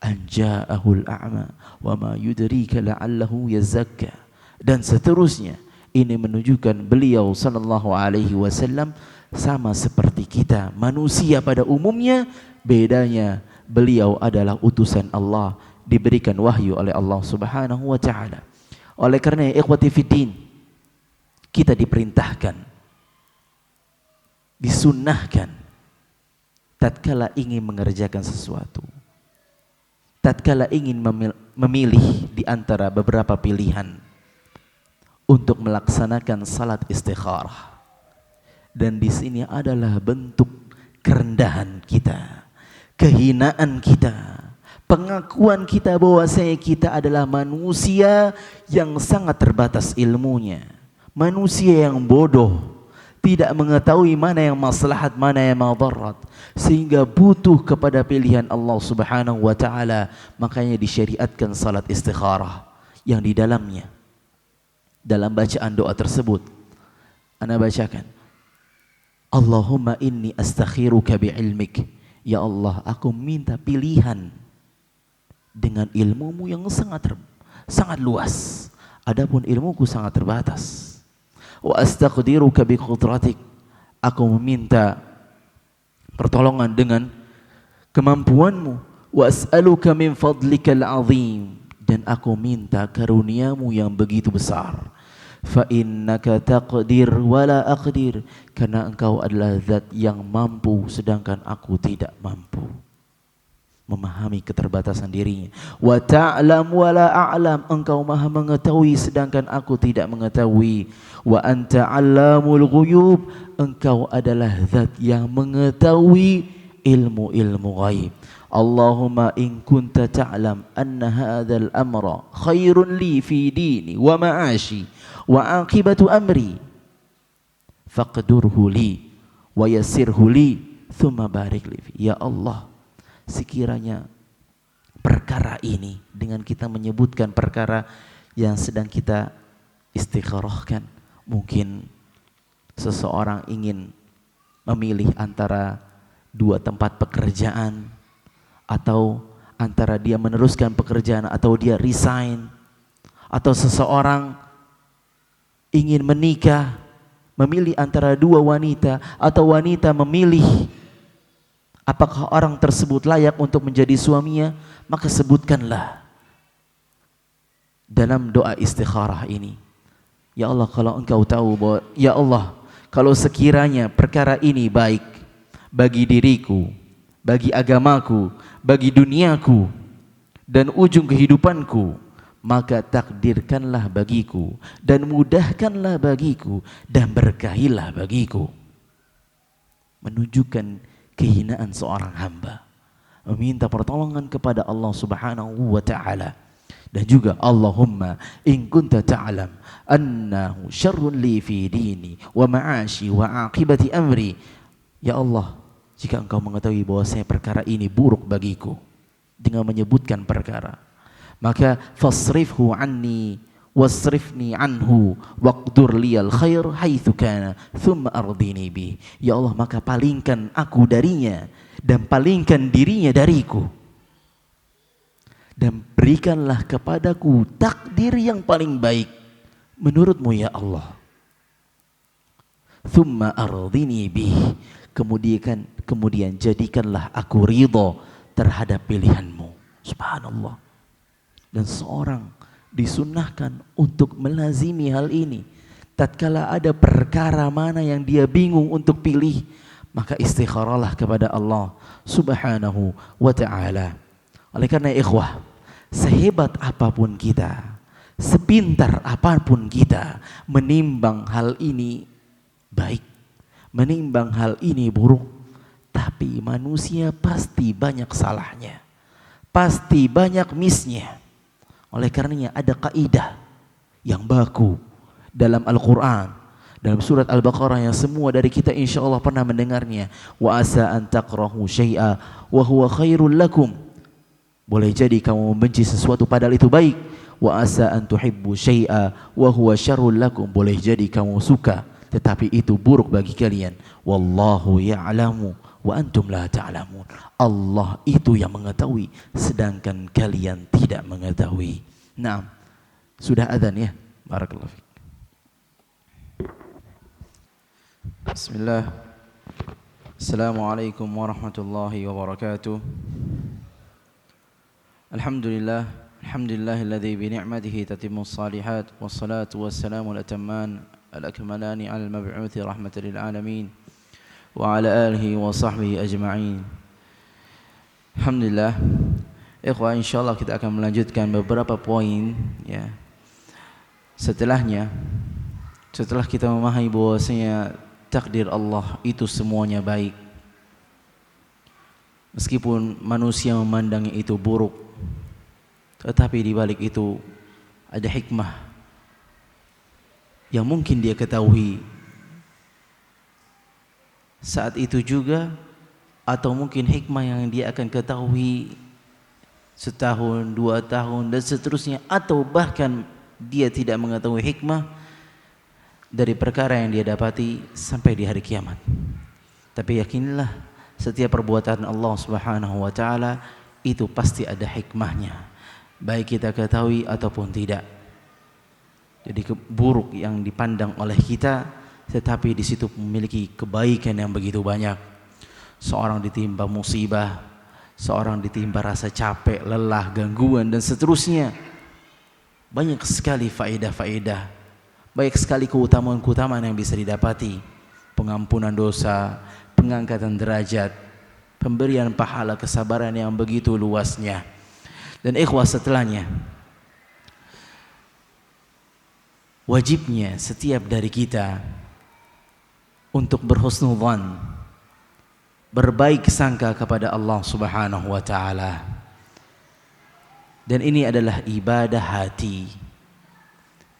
an ja'ahul a'ma wa ma yudrika la'allahu yazakka, dan seterusnya. Ini menunjukkan beliau sallallahu alaihi wasallam sama seperti kita manusia pada umumnya, bedanya beliau adalah utusan Allah, diberikan wahyu oleh Allah Subhanahu wa ta'ala. Oleh karena ikhwati fiddin, kita diperintahkan, disunnahkan tatkala ingin mengerjakan sesuatu, tatkala ingin memilih di antara beberapa pilihan untuk melaksanakan salat istikharah. Dan di sini adalah bentuk kerendahan kita, kehinaan kita, pengakuan kita bahwasanya kita adalah manusia yang sangat terbatas ilmunya, manusia yang bodoh, tidak mengetahui mana yang maslahat, mana yang madarat, sehingga butuh kepada pilihan Allah Subhanahu wa ta'ala. Makanya disyariatkan salat istikharah, yang di dalamnya, dalam bacaan doa tersebut ana bacakan, Allahumma inni astakhiruka bi'ilmik. Ya Allah, aku minta pilihan dengan ilmumu yang sangat luas, adapun ilmuku sangat terbatas. Wa astaqdiruka bi qudratik, aku meminta pertolongan dengan kemampuanmu. Wa as'aluka min fadlikal azim, dan aku minta karuniamu yang begitu besar. Fa innaka taqdir wa la aqdir, karena engkau adalah zat yang mampu sedangkan aku tidak mampu. Memahami keterbatasan dirinya. Wa ta'lam wa la a'lam, engkau maha mengetahui sedangkan aku tidak mengetahui. Wa anta 'allamul ghuyub, engkau adalah zat yang mengetahui ilmu-ilmu ghaib. Allahumma in kunta ta'lam anna hadzal amra khairun li fi dini wa ma'ashi wa aqibatu amri faqdurhu li wa yassirhu li thumma barik li. Ya Allah, sekiranya perkara ini, dengan kita menyebutkan perkara yang sedang kita istikharahkan, mungkin seseorang ingin memilih antara dua tempat pekerjaan, atau antara dia meneruskan pekerjaan atau dia resign, atau seseorang ingin menikah, memilih antara dua wanita, atau wanita memilih apakah orang tersebut layak untuk menjadi suaminya, maka sebutkanlah dalam doa istikharah ini, ya Allah, kalau engkau tahu bahwa, ya Allah, kalau sekiranya perkara ini baik bagi diriku, bagi agamaku, bagi duniaku, dan ujung kehidupanku, maka takdirkanlah bagiku, dan mudahkanlah bagiku, dan berkahilah bagiku. Menunjukkan kehinaan seorang hamba, meminta pertolongan kepada Allah Subhanahu wa ta'ala. Dan juga Allahumma in kunta ta'lam annahu syarrun li fi dini wa ma'ashi wa aqibati amri. Ya Allah, jika engkau mengetahui bahwasanya perkara ini buruk bagiku, dengan menyebutkan perkara, maka fasrifhu anni wasrifni anhu waqdur liyal khair haitsu kana thumma ardini bi. Ya Allah, maka palingkan aku darinya dan palingkan dirinya dariku, dan berikanlah kepadaku takdir yang paling baik menurutmu ya Allah. Thumma ardini bi, kemudian jadikanlah aku ridho terhadap pilihanmu. Subhanallah. Dan seorang disunnahkan untuk melazimi hal ini. Tatkala ada perkara mana yang dia bingung untuk pilih, maka istikharalah kepada Allah Subhanahu wa ta'ala. Oleh karena ikhwah, sehebat apapun kita, sepintar apapun kita menimbang hal ini baik, menimbang hal ini buruk, tapi manusia pasti banyak salahnya, pasti banyak missnya. Oleh karenanya ada kaidah yang baku dalam Al-Quran, dalam surat Al-Baqarah yang semua dari kita insya Allah pernah mendengarnya. Wa asa an takrahu syai'a wa huwa khairul lakum. Boleh jadi kamu membenci sesuatu padahal itu baik. Wa asa an tuhibbu syai'a wa huwa syarrul lakum. Boleh jadi kamu suka tetapi itu buruk bagi kalian. Wallahu ya'lamu wa antum la ta'lamun. Allah itu yang mengetahui sedangkan kalian tidak mengetahui. Nah, sudah adzan ya. Barakallahu fiik. Bismillah. Assalamualaikum warahmatullahi wabarakatuh. Alhamdulillah, alhamdulillahilladzi bi ni'matihi tatimmus shalihat wassalatu wassalamu al-atamman al-akmalani 'alal mab'uuthi rahmatan lil alamin wa 'ala alihi wa sahbihi ajma'in. Alhamdulillah. Ikhwah, insyaallah kita akan melanjutkan beberapa poin ya. Setelah kita memahami bahwasanya takdir Allah itu semuanya baik, meskipun manusia memandangnya itu buruk, tetapi di balik itu ada hikmah yang mungkin dia ketahui saat itu juga, atau mungkin hikmah yang dia akan ketahui setahun, 2 tahun dan seterusnya, atau bahkan dia tidak mengetahui hikmah dari perkara yang dia dapati sampai di hari kiamat. Tapi yakinlah setiap perbuatan Allah Subhanahu wa ta'ala itu pasti ada hikmahnya, baik kita ketahui ataupun tidak. Jadi buruk yang dipandang oleh kita, tetapi di situ memiliki kebaikan yang begitu banyak. Seorang ditimpa musibah, seorang ditimpa rasa capek, lelah, gangguan dan seterusnya. Banyak sekali faedah-faedah, banyak sekali keutamaan-keutamaan yang bisa didapati. Pengampunan dosa, pengangkatan derajat, pemberian pahala, kesabaran yang begitu luasnya. Dan ikhwah, setelahnya wajibnya setiap dari kita untuk berhusnudzan, berbaik sangka kepada Allah Subhanahu wa ta'ala. Dan ini adalah ibadah hati,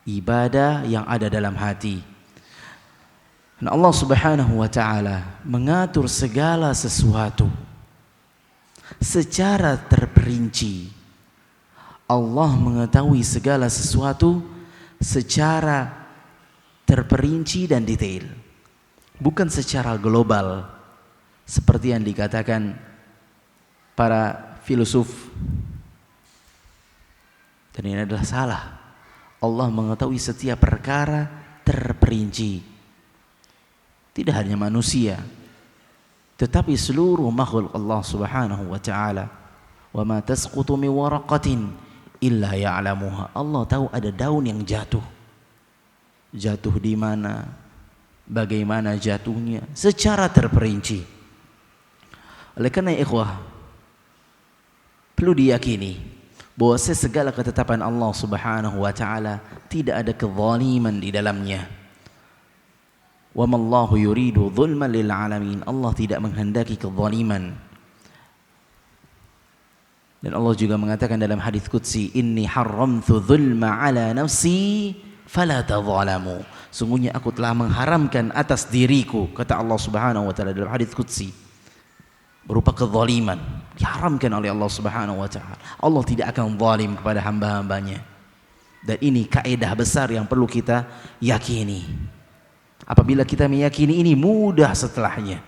ibadah yang ada dalam hati. Dan Allah Subhanahu wa ta'ala mengatur segala sesuatu secara terperinci. Allah mengetahui segala sesuatu secara terperinci dan detail, bukan secara global seperti yang dikatakan para filosof. Dan ini adalah salah. Allah mengetahui setiap perkara terperinci. Tidak hanya manusia, tetapi seluruh makhluk Allah Subhanahu wa ta'ala. Wa ma tasqutu min waraqatin illa ya'lamuha. Allah tahu ada daun yang jatuh. Jatuh di mana, bagaimana jatuhnya secara terperinci. Oleh karena ikhwah, perlu diyakini bahwa segala ketetapan Allah Subhanahu wa ta'ala tidak ada kezaliman di dalamnya. Wa mallahu yuridu zulman lil alamin. Allah tidak menghendaki kezaliman. Dan Allah juga mengatakan dalam hadis qudsi, inni haramtu zulma ala nafsi fala tadzalamu. Sungguhnya aku telah mengharamkan atas diriku, kata Allah Subhanahu wa ta'ala dalam hadis qudsi, berupa kezaliman, diharamkan oleh Allah Subhanahu wa ta'ala. Allah tidak akan zalim kepada hamba-hambanya. Dan ini kaidah besar yang perlu kita yakini. Apabila kita meyakini ini, mudah setelahnya.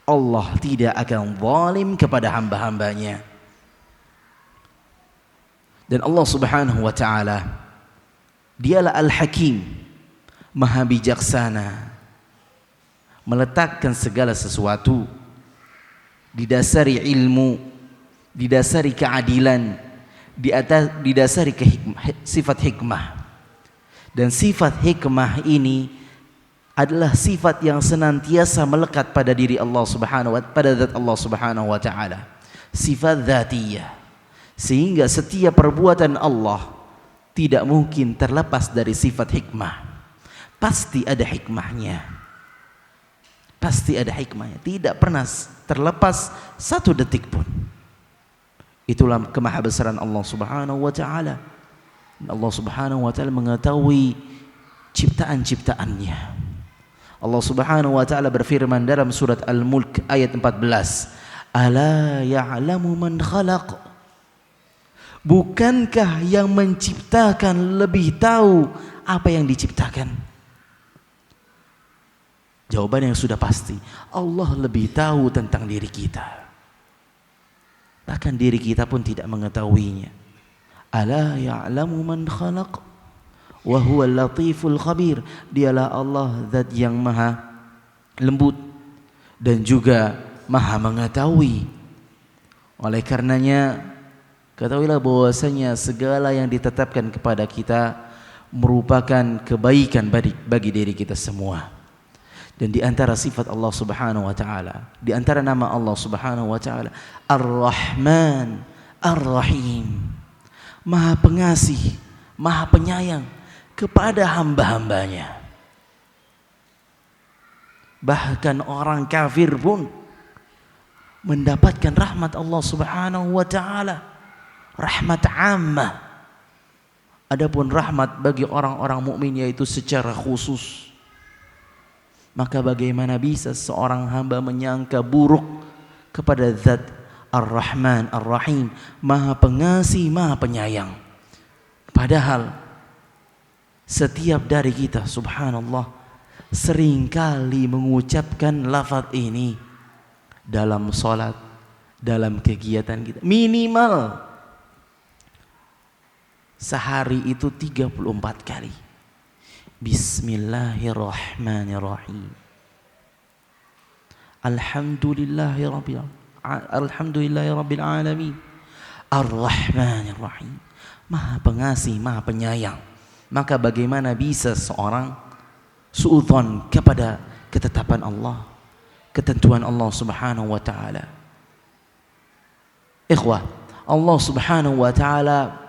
Allah tidak akan zalim kepada hamba-hambanya. Dan Allah Subhanahu wa ta'ala, dialah Al-Hakim, Maha bijaksana, meletakkan segala sesuatu didasari ilmu, didasari keadilan, didasari sifat hikmah. Dan sifat hikmah ini adalah sifat yang senantiasa melekat pada diri Allah Subhanahu wa ta'ala, pada zat Allah Subhanahu wa ta'ala, sifat dzatiyah. Sehingga setiap perbuatan Allah tidak mungkin terlepas dari sifat hikmah. Pasti ada hikmahnya. Pasti ada hikmahnya. Tidak pernah terlepas satu detik pun. Itulah kemahabesaran Allah Subhanahu wa ta'ala. Allah Subhanahu wa ta'ala mengetahui ciptaan-ciptaannya. Allah Subhanahu wa ta'ala berfirman dalam surat Al-Mulk ayat 14, "Ala ya'lamu man khalaq?" Bukankah yang menciptakan lebih tahu apa yang diciptakan? Jawaban yang sudah pasti, Allah lebih tahu tentang diri kita. Bahkan diri kita pun tidak mengetahuinya. Ala ya'lamu man khalaq wa huwal latiful khabir. Dialah Allah zat yang maha lembut dan juga maha mengetahui. Oleh karenanya, ketahuilah bahwasanya segala yang ditetapkan kepada kita merupakan kebaikan bagi diri kita semua. Dan di antara sifat Allah Subhanahu wa ta'ala, di antara nama Allah Subhanahu wa ta'ala, Ar-Rahman Ar-Rahim, Maha Pengasih, Maha Penyayang kepada hamba-hambanya. Bahkan orang kafir pun mendapatkan rahmat Allah Subhanahu wa ta'ala, rahmat ammah. Adapun rahmat bagi orang-orang mukmin yaitu secara khusus. Maka bagaimana bisa seorang hamba menyangka buruk kepada zat Ar-Rahman Ar-Rahim, Maha Pengasih, Maha Penyayang. Padahal setiap dari kita, subhanallah, seringkali mengucapkan lafaz ini dalam salat, dalam kegiatan kita. Minimal sehari itu 34 kali. Bismillahirrahmanirrahim. Alhamdulillahirabbil alamin. Ar-Rahmanirrahim. Maha Pengasih, Maha Penyayang. Maka bagaimana bisa seorang suudzon kepada ketetapan Allah, ketentuan Allah Subhanahu wa ta'ala? Ikhwah, Allah Subhanahu wa ta'ala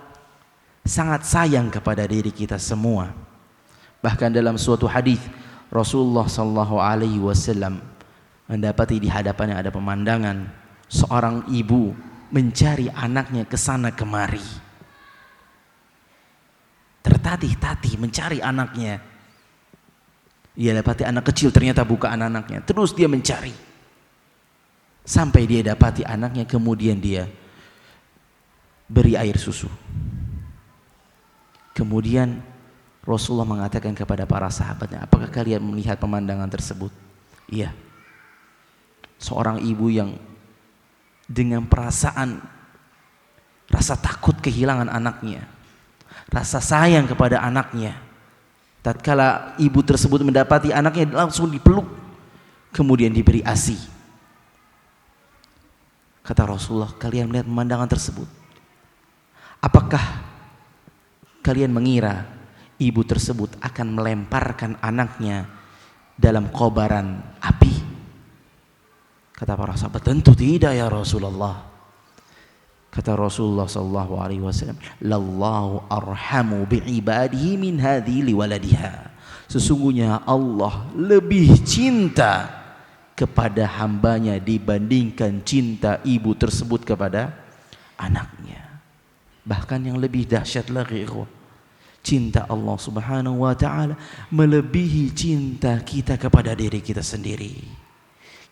sangat sayang kepada diri kita semua. Bahkan dalam suatu hadis Rasulullah sallallahu alaihi wasallam mendapati di hadapannya ada pemandangan seorang ibu mencari anaknya ke sana kemari. Tertatih-tatih mencari anaknya. Ia dapati anak kecil, ternyata bukan anaknya. Terus dia mencari sampai dia dapati anaknya, kemudian dia beri air susu. Kemudian Rasulullah mengatakan kepada para sahabatnya, apakah kalian melihat pemandangan tersebut? Iya. Seorang ibu yang dengan perasaan rasa takut kehilangan anaknya, rasa sayang kepada anaknya, tatkala ibu tersebut mendapati anaknya langsung dipeluk, kemudian diberi ASI. Kata Rasulullah, kalian melihat pemandangan tersebut? Apakah kalian mengira ibu tersebut akan melemparkan anaknya dalam kobaran api? Kata para sahabat, tentu tidak ya Rasulullah. Kata Rasulullah sallallahu alaihi wasallam, "Lallahu arhamu bi'ibadihi min hadhi liwaladiha." Sesungguhnya Allah lebih cinta kepada hambanya dibandingkan cinta ibu tersebut kepada anaknya. Bahkan yang lebih dahsyat lagi, cinta Allah Subhanahu wa ta'ala melebihi cinta kita kepada diri kita sendiri.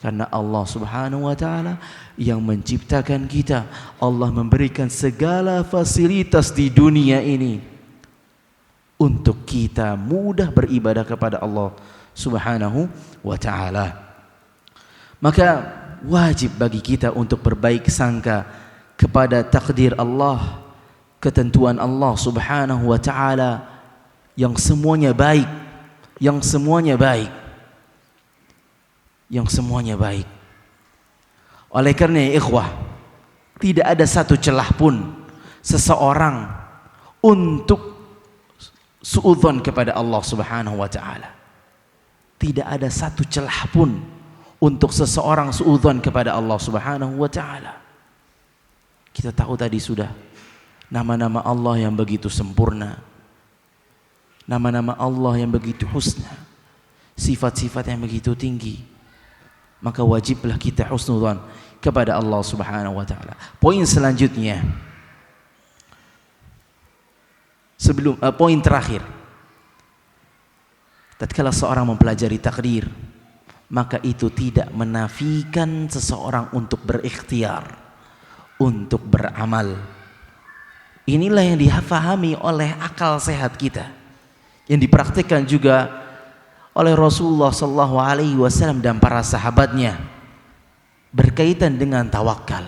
Karena Allah Subhanahu wa ta'ala yang menciptakan kita, Allah memberikan segala fasilitas di dunia ini. untuk kita mudah beribadah kepada Allah Subhanahu wa ta'ala. Maka wajib bagi kita untuk berbaik sangka kepada takdir Allah, ketentuan Allah Subhanahu wa ta'ala yang semuanya baik, yang semuanya baik, yang semuanya baik. Oleh karena ikhwah, tidak ada satu celah pun seseorang untuk suudzon kepada Allah Subhanahu wa ta'ala. Tidak ada satu celah pun untuk seseorang suudzon kepada Allah Subhanahu wa ta'ala. Kita tahu tadi sudah nama-nama Allah yang begitu sempurna, nama-nama Allah yang begitu husna, sifat-sifat yang begitu tinggi. Maka wajiblah kita husnudzon kepada Allah Subhanahu wa ta'ala. Poin selanjutnya, poin terakhir, tatkala seorang mempelajari takdir, maka itu tidak menafikan seseorang untuk berikhtiar, untuk beramal. Inilah yang difahami oleh akal sehat kita, yang dipraktikkan juga oleh Rasulullah sallallahu alaihi wasallam dan para sahabatnya berkaitan dengan tawakal.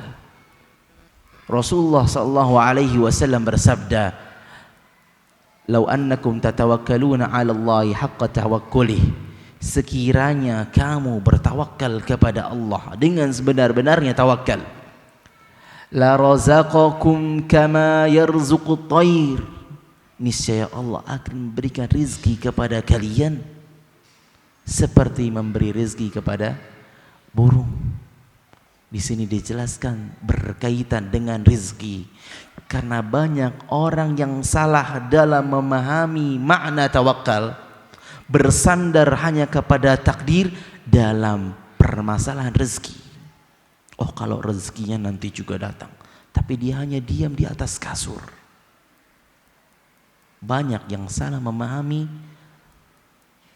Rasulullah sallallahu alaihi wasallam bersabda, "Lau annakum tatawakkaluna 'ala Allahi haqqa tawakkulih." Sekiranya kamu bertawakal kepada Allah dengan sebenar-benarnya tawakal, la razaqakum kama yarzuqut thair. Niscaya Allah akan memberikan rizki kepada kalian seperti memberi rezeki kepada burung. Di sini dijelaskan berkaitan dengan rezeki, karena banyak orang yang salah dalam memahami makna tawakal, bersandar hanya kepada takdir dalam permasalahan rezeki. Oh, kalau rezekinya nanti juga datang, tapi dia hanya diam di atas kasur. Banyak yang salah memahami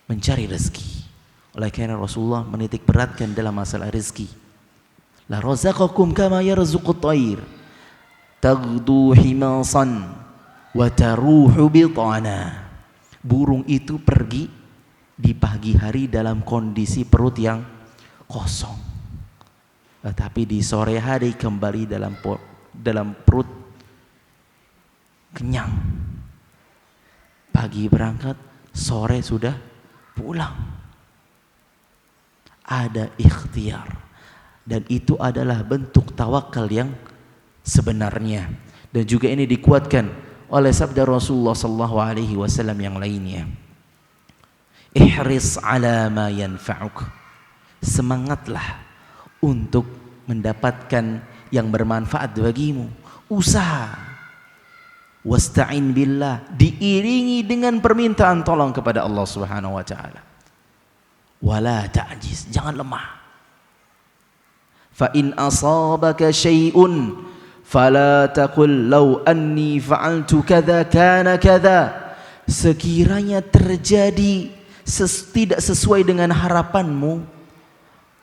mencari rezeki. Oleh karena Rasulullah menitik beratkan dalam masalah rezeki. La razaqakum kama yarzuqut thair taghdu himasan wa taruhu bitana. Burung itu pergi di pagi hari dalam kondisi perut yang kosong, tetapi di sore hari kembali dalam perut kenyang. Pagi berangkat, sore sudah pulang. Ada ikhtiar, dan itu adalah bentuk tawakal yang sebenarnya. Dan juga ini dikuatkan oleh sabda Rasulullah sallallahu alaihi wasallam yang lainnya. Ihris ala ma yanfa'uk. Semangatlah untuk mendapatkan yang bermanfaat bagimu. Usaha. Wasta'in billah, diiringi dengan permintaan tolong kepada Allah Subhanahu wa taala. Wala ta'jiz, jangan lemah. Fa in asabaka syai'un fala taqul law anni fa'altu kadza kana kadza. Sekiranya terjadi tidak sesuai dengan harapanmu,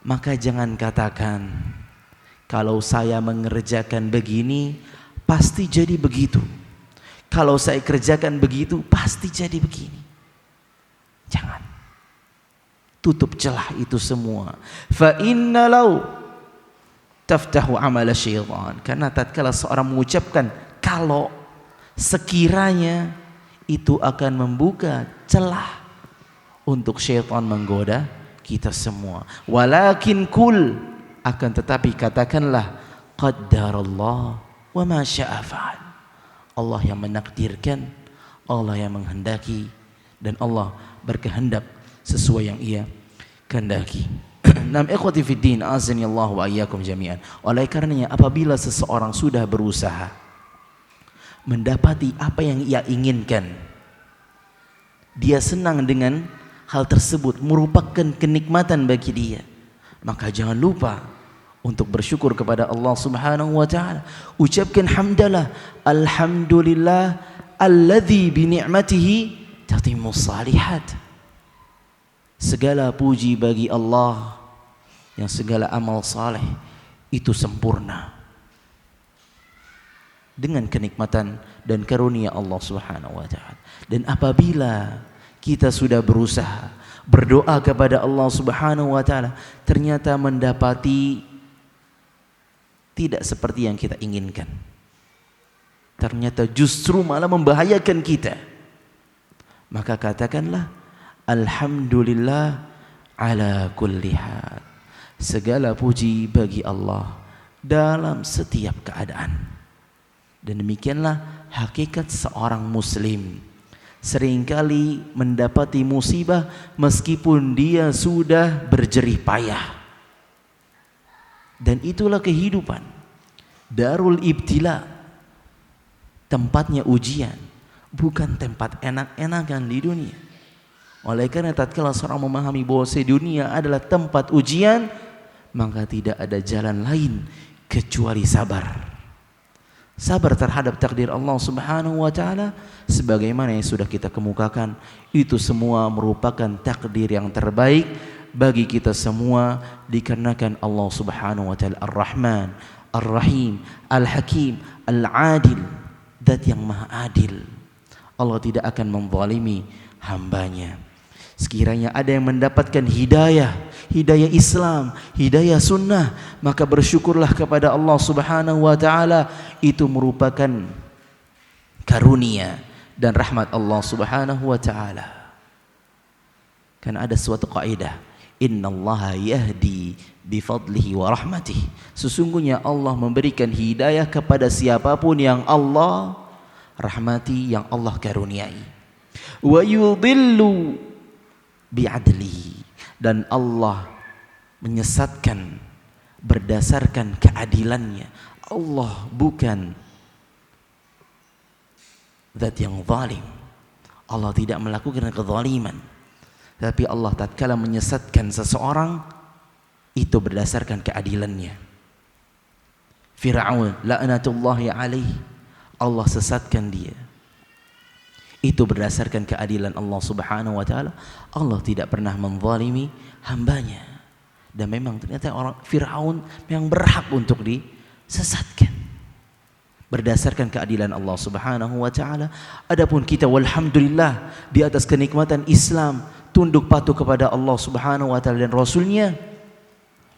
maka jangan katakan kalau saya mengerjakan begini pasti jadi begitu. Kalau saya kerjakan begitu pasti jadi begini. Jangan. Tutup celah itu semua. Fa inna law taftahu amala syaitan. Karena tatkala seorang mengucapkan kalau, sekiranya, itu akan membuka celah untuk syaitan menggoda kita semua. Walakin kul, akan tetapi katakanlah, qaddarallah wa ma syaa fa'al. Allah yang menakdirkan, Allah yang menghendaki, dan Allah berkehendak sesuai yang Ia kehendaki. Nam ikhwati fid din, azani Allah wa iyyakum jami'an. Oleh karenanya, apabila seseorang sudah berusaha mendapati apa yang ia inginkan, dia senang dengan hal tersebut, merupakan kenikmatan bagi dia, maka jangan lupa untuk bersyukur kepada Allah Subhanahu wa taala. Ucapkan hamdalah, alhamdulillah alladzi bi ni'matihi tatimmus salihat. Segala puji bagi Allah yang segala amal saleh itu sempurna. dengan kenikmatan dan karunia Allah Subhanahu wa taala. Dan apabila kita sudah berusaha berdoa kepada Allah Subhanahu wa taala, ternyata mendapati tidak seperti yang kita inginkan, ternyata justru malah membahayakan kita, maka katakanlah alhamdulillah ala kulli hal. Segala puji bagi Allah dalam setiap keadaan. Dan demikianlah hakikat seorang muslim. Seringkali mendapati musibah meskipun dia sudah berjerih payah. Dan itulah kehidupan. Darul ibtila, tempatnya ujian, bukan tempat enak-enakan di dunia. Oleh karena tatkala seorang memahami bahwa dunia adalah tempat ujian, maka tidak ada jalan lain kecuali sabar. Sabar terhadap takdir Allah Subhanahu wa taala, sebagaimana yang sudah kita kemukakan, itu semua merupakan takdir yang terbaik bagi kita semua, dikarenakan Allah Subhanahu wa taala Ar-Rahman, Ar-Rahim, Al-Hakim, Al-Adil, Zat yang Maha Adil. Allah tidak akan menzalimi hambanya. Sekiranya ada yang mendapatkan hidayah Islam, hidayah sunnah, maka bersyukurlah kepada Allah Subhanahu wa taala. Itu merupakan karunia dan rahmat Allah Subhanahu wa taala. Karena ada suatu kaidah, innallaha yahdi bifadlihi wa rahmatihi. Sesungguhnya Allah memberikan hidayah kepada siapapun yang Allah rahmati, yang Allah karuniai. Wa yudhillu bi'adlihi, dan Allah menyesatkan berdasarkan keadilannya. Allah bukan zat yang zalim. Allah tidak melakukan kezaliman, tapi Allah tatkala menyesatkan seseorang itu berdasarkan keadilannya. Fir'aun la'natullahi alaihi, Allah sesatkan dia, itu berdasarkan keadilan Allah Subhanahu wa taala. Allah tidak pernah menzalimi hambanya. Dan memang ternyata orang Fir'aun yang berhak untuk disesatkan berdasarkan keadilan Allah Subhanahu wa taala. Adapun kita walhamdulillah di atas kenikmatan Islam, tunduk patuh kepada Allah Subhanahu wa taala dan Rasulnya,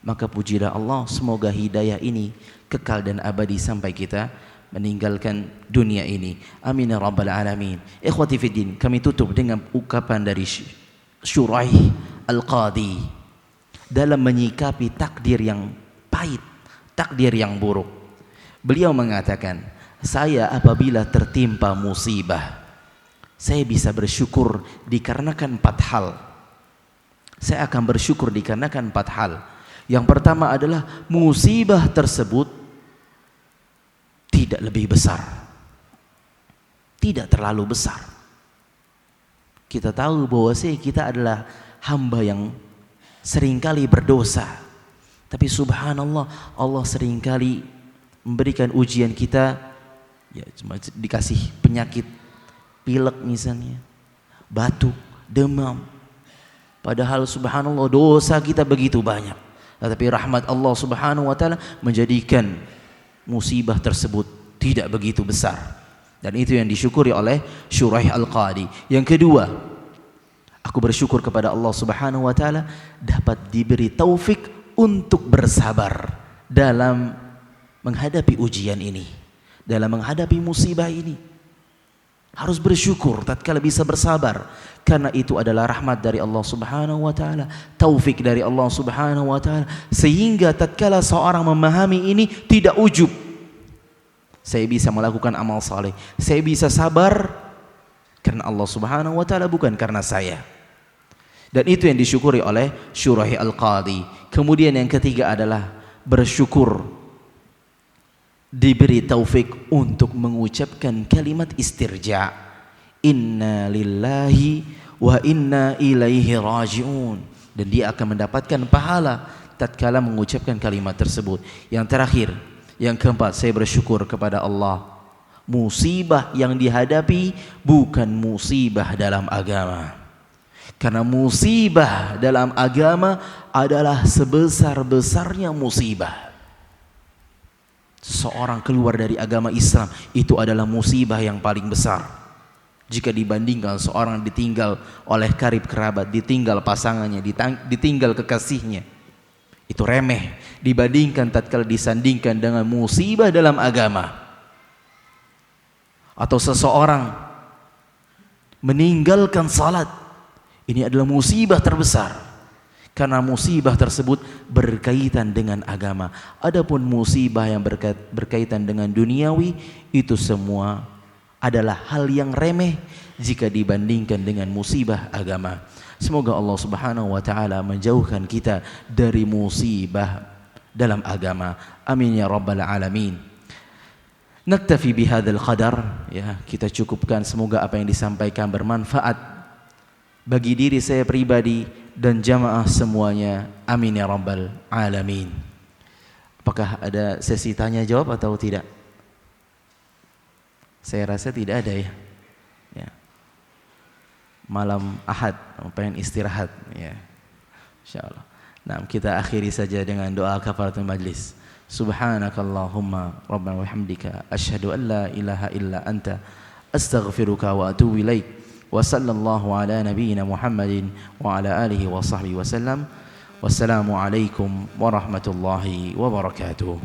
maka pujilah Allah, semoga hidayah ini kekal dan abadi sampai kita meninggalkan dunia ini. Amin ya rabbal alamin. Ikhwati fiddin, kami tutup dengan ucapan dari Shuraih Al-Qadi dalam menyikapi takdir yang pahit, takdir yang buruk. Beliau mengatakan, saya apabila tertimpa musibah, saya bisa bersyukur dikarenakan 4 hal. Saya akan bersyukur dikarenakan 4 hal. Yang pertama adalah musibah tersebut tidak lebih besar, tidak terlalu besar. Kita tahu bahwa kita adalah hamba yang seringkali berdosa, tapi subhanallah, Allah seringkali memberikan ujian kita, ya cuma dikasih penyakit pilek misalnya, batuk, demam, padahal subhanallah dosa kita begitu banyak, tetapi rahmat Allah Subhanahu wa taala menjadikan musibah tersebut tidak begitu besar. Dan itu yang disyukuri oleh Shuraih Al-Qadi. Yang kedua, aku bersyukur kepada Allah Subhanahu wa taala dapat diberi taufik untuk bersabar dalam menghadapi ujian ini, dalam menghadapi musibah ini. Harus bersyukur tatkala bisa bersabar, karena itu adalah rahmat dari Allah Subhanahu wa taala, taufik dari Allah Subhanahu wa taala, sehingga tatkala seorang memahami ini tidak ujub. Saya bisa melakukan amal saleh, saya bisa sabar karena Allah Subhanahu wa taala, bukan karena saya. Dan itu yang disyukuri oleh Shuraih Al-Qadi. Kemudian yang ketiga adalah bersyukur diberi taufik untuk mengucapkan kalimat istirja, inna lillahi wa inna ilaihi raji'un, dan dia akan mendapatkan pahala tatkala mengucapkan kalimat tersebut. Yang terakhir, yang keempat, saya bersyukur kepada Allah, musibah yang dihadapi bukan musibah dalam agama, karena musibah dalam agama adalah sebesar-besarnya musibah. Seseorang keluar dari agama Islam, itu adalah musibah yang paling besar. Jika dibandingkan seorang ditinggal oleh karib kerabat, ditinggal pasangannya, ditinggal kekasihnya, itu remeh dibandingkan tatkala disandingkan dengan musibah dalam agama. Atau seseorang meninggalkan salat, ini adalah musibah terbesar. Karena musibah tersebut berkaitan dengan agama. Adapun musibah yang berkaitan dengan duniawi, itu semua adalah hal yang remeh jika dibandingkan dengan musibah agama. Semoga Allah Subhanahu wa taala menjauhkan kita dari musibah dalam agama. Amin ya rabbal alamin. Naktafi bihadzal qadar, ya, kita cukupkan. Semoga apa yang disampaikan bermanfaat bagi diri saya pribadi dan jamaah semuanya. Amin ya rabbal alamin. Apakah ada sesi tanya jawab atau tidak? Saya rasa tidak ada, ya. Malam Ahad, pengen istirahat, ya. Insyaallah. Nah, kita akhiri saja dengan doa kafaratul majlis. Subhanakallahumma rabbana wa bihamdika asyhadu an la ilaha illa anta astaghfiruka wa atubu ilaik. Wa sallallahu ala nabiyyina Muhammadin wa ala alihi wa sahbihi wasallam. Wassalamu alaikum warahmatullahi wabarakatuh.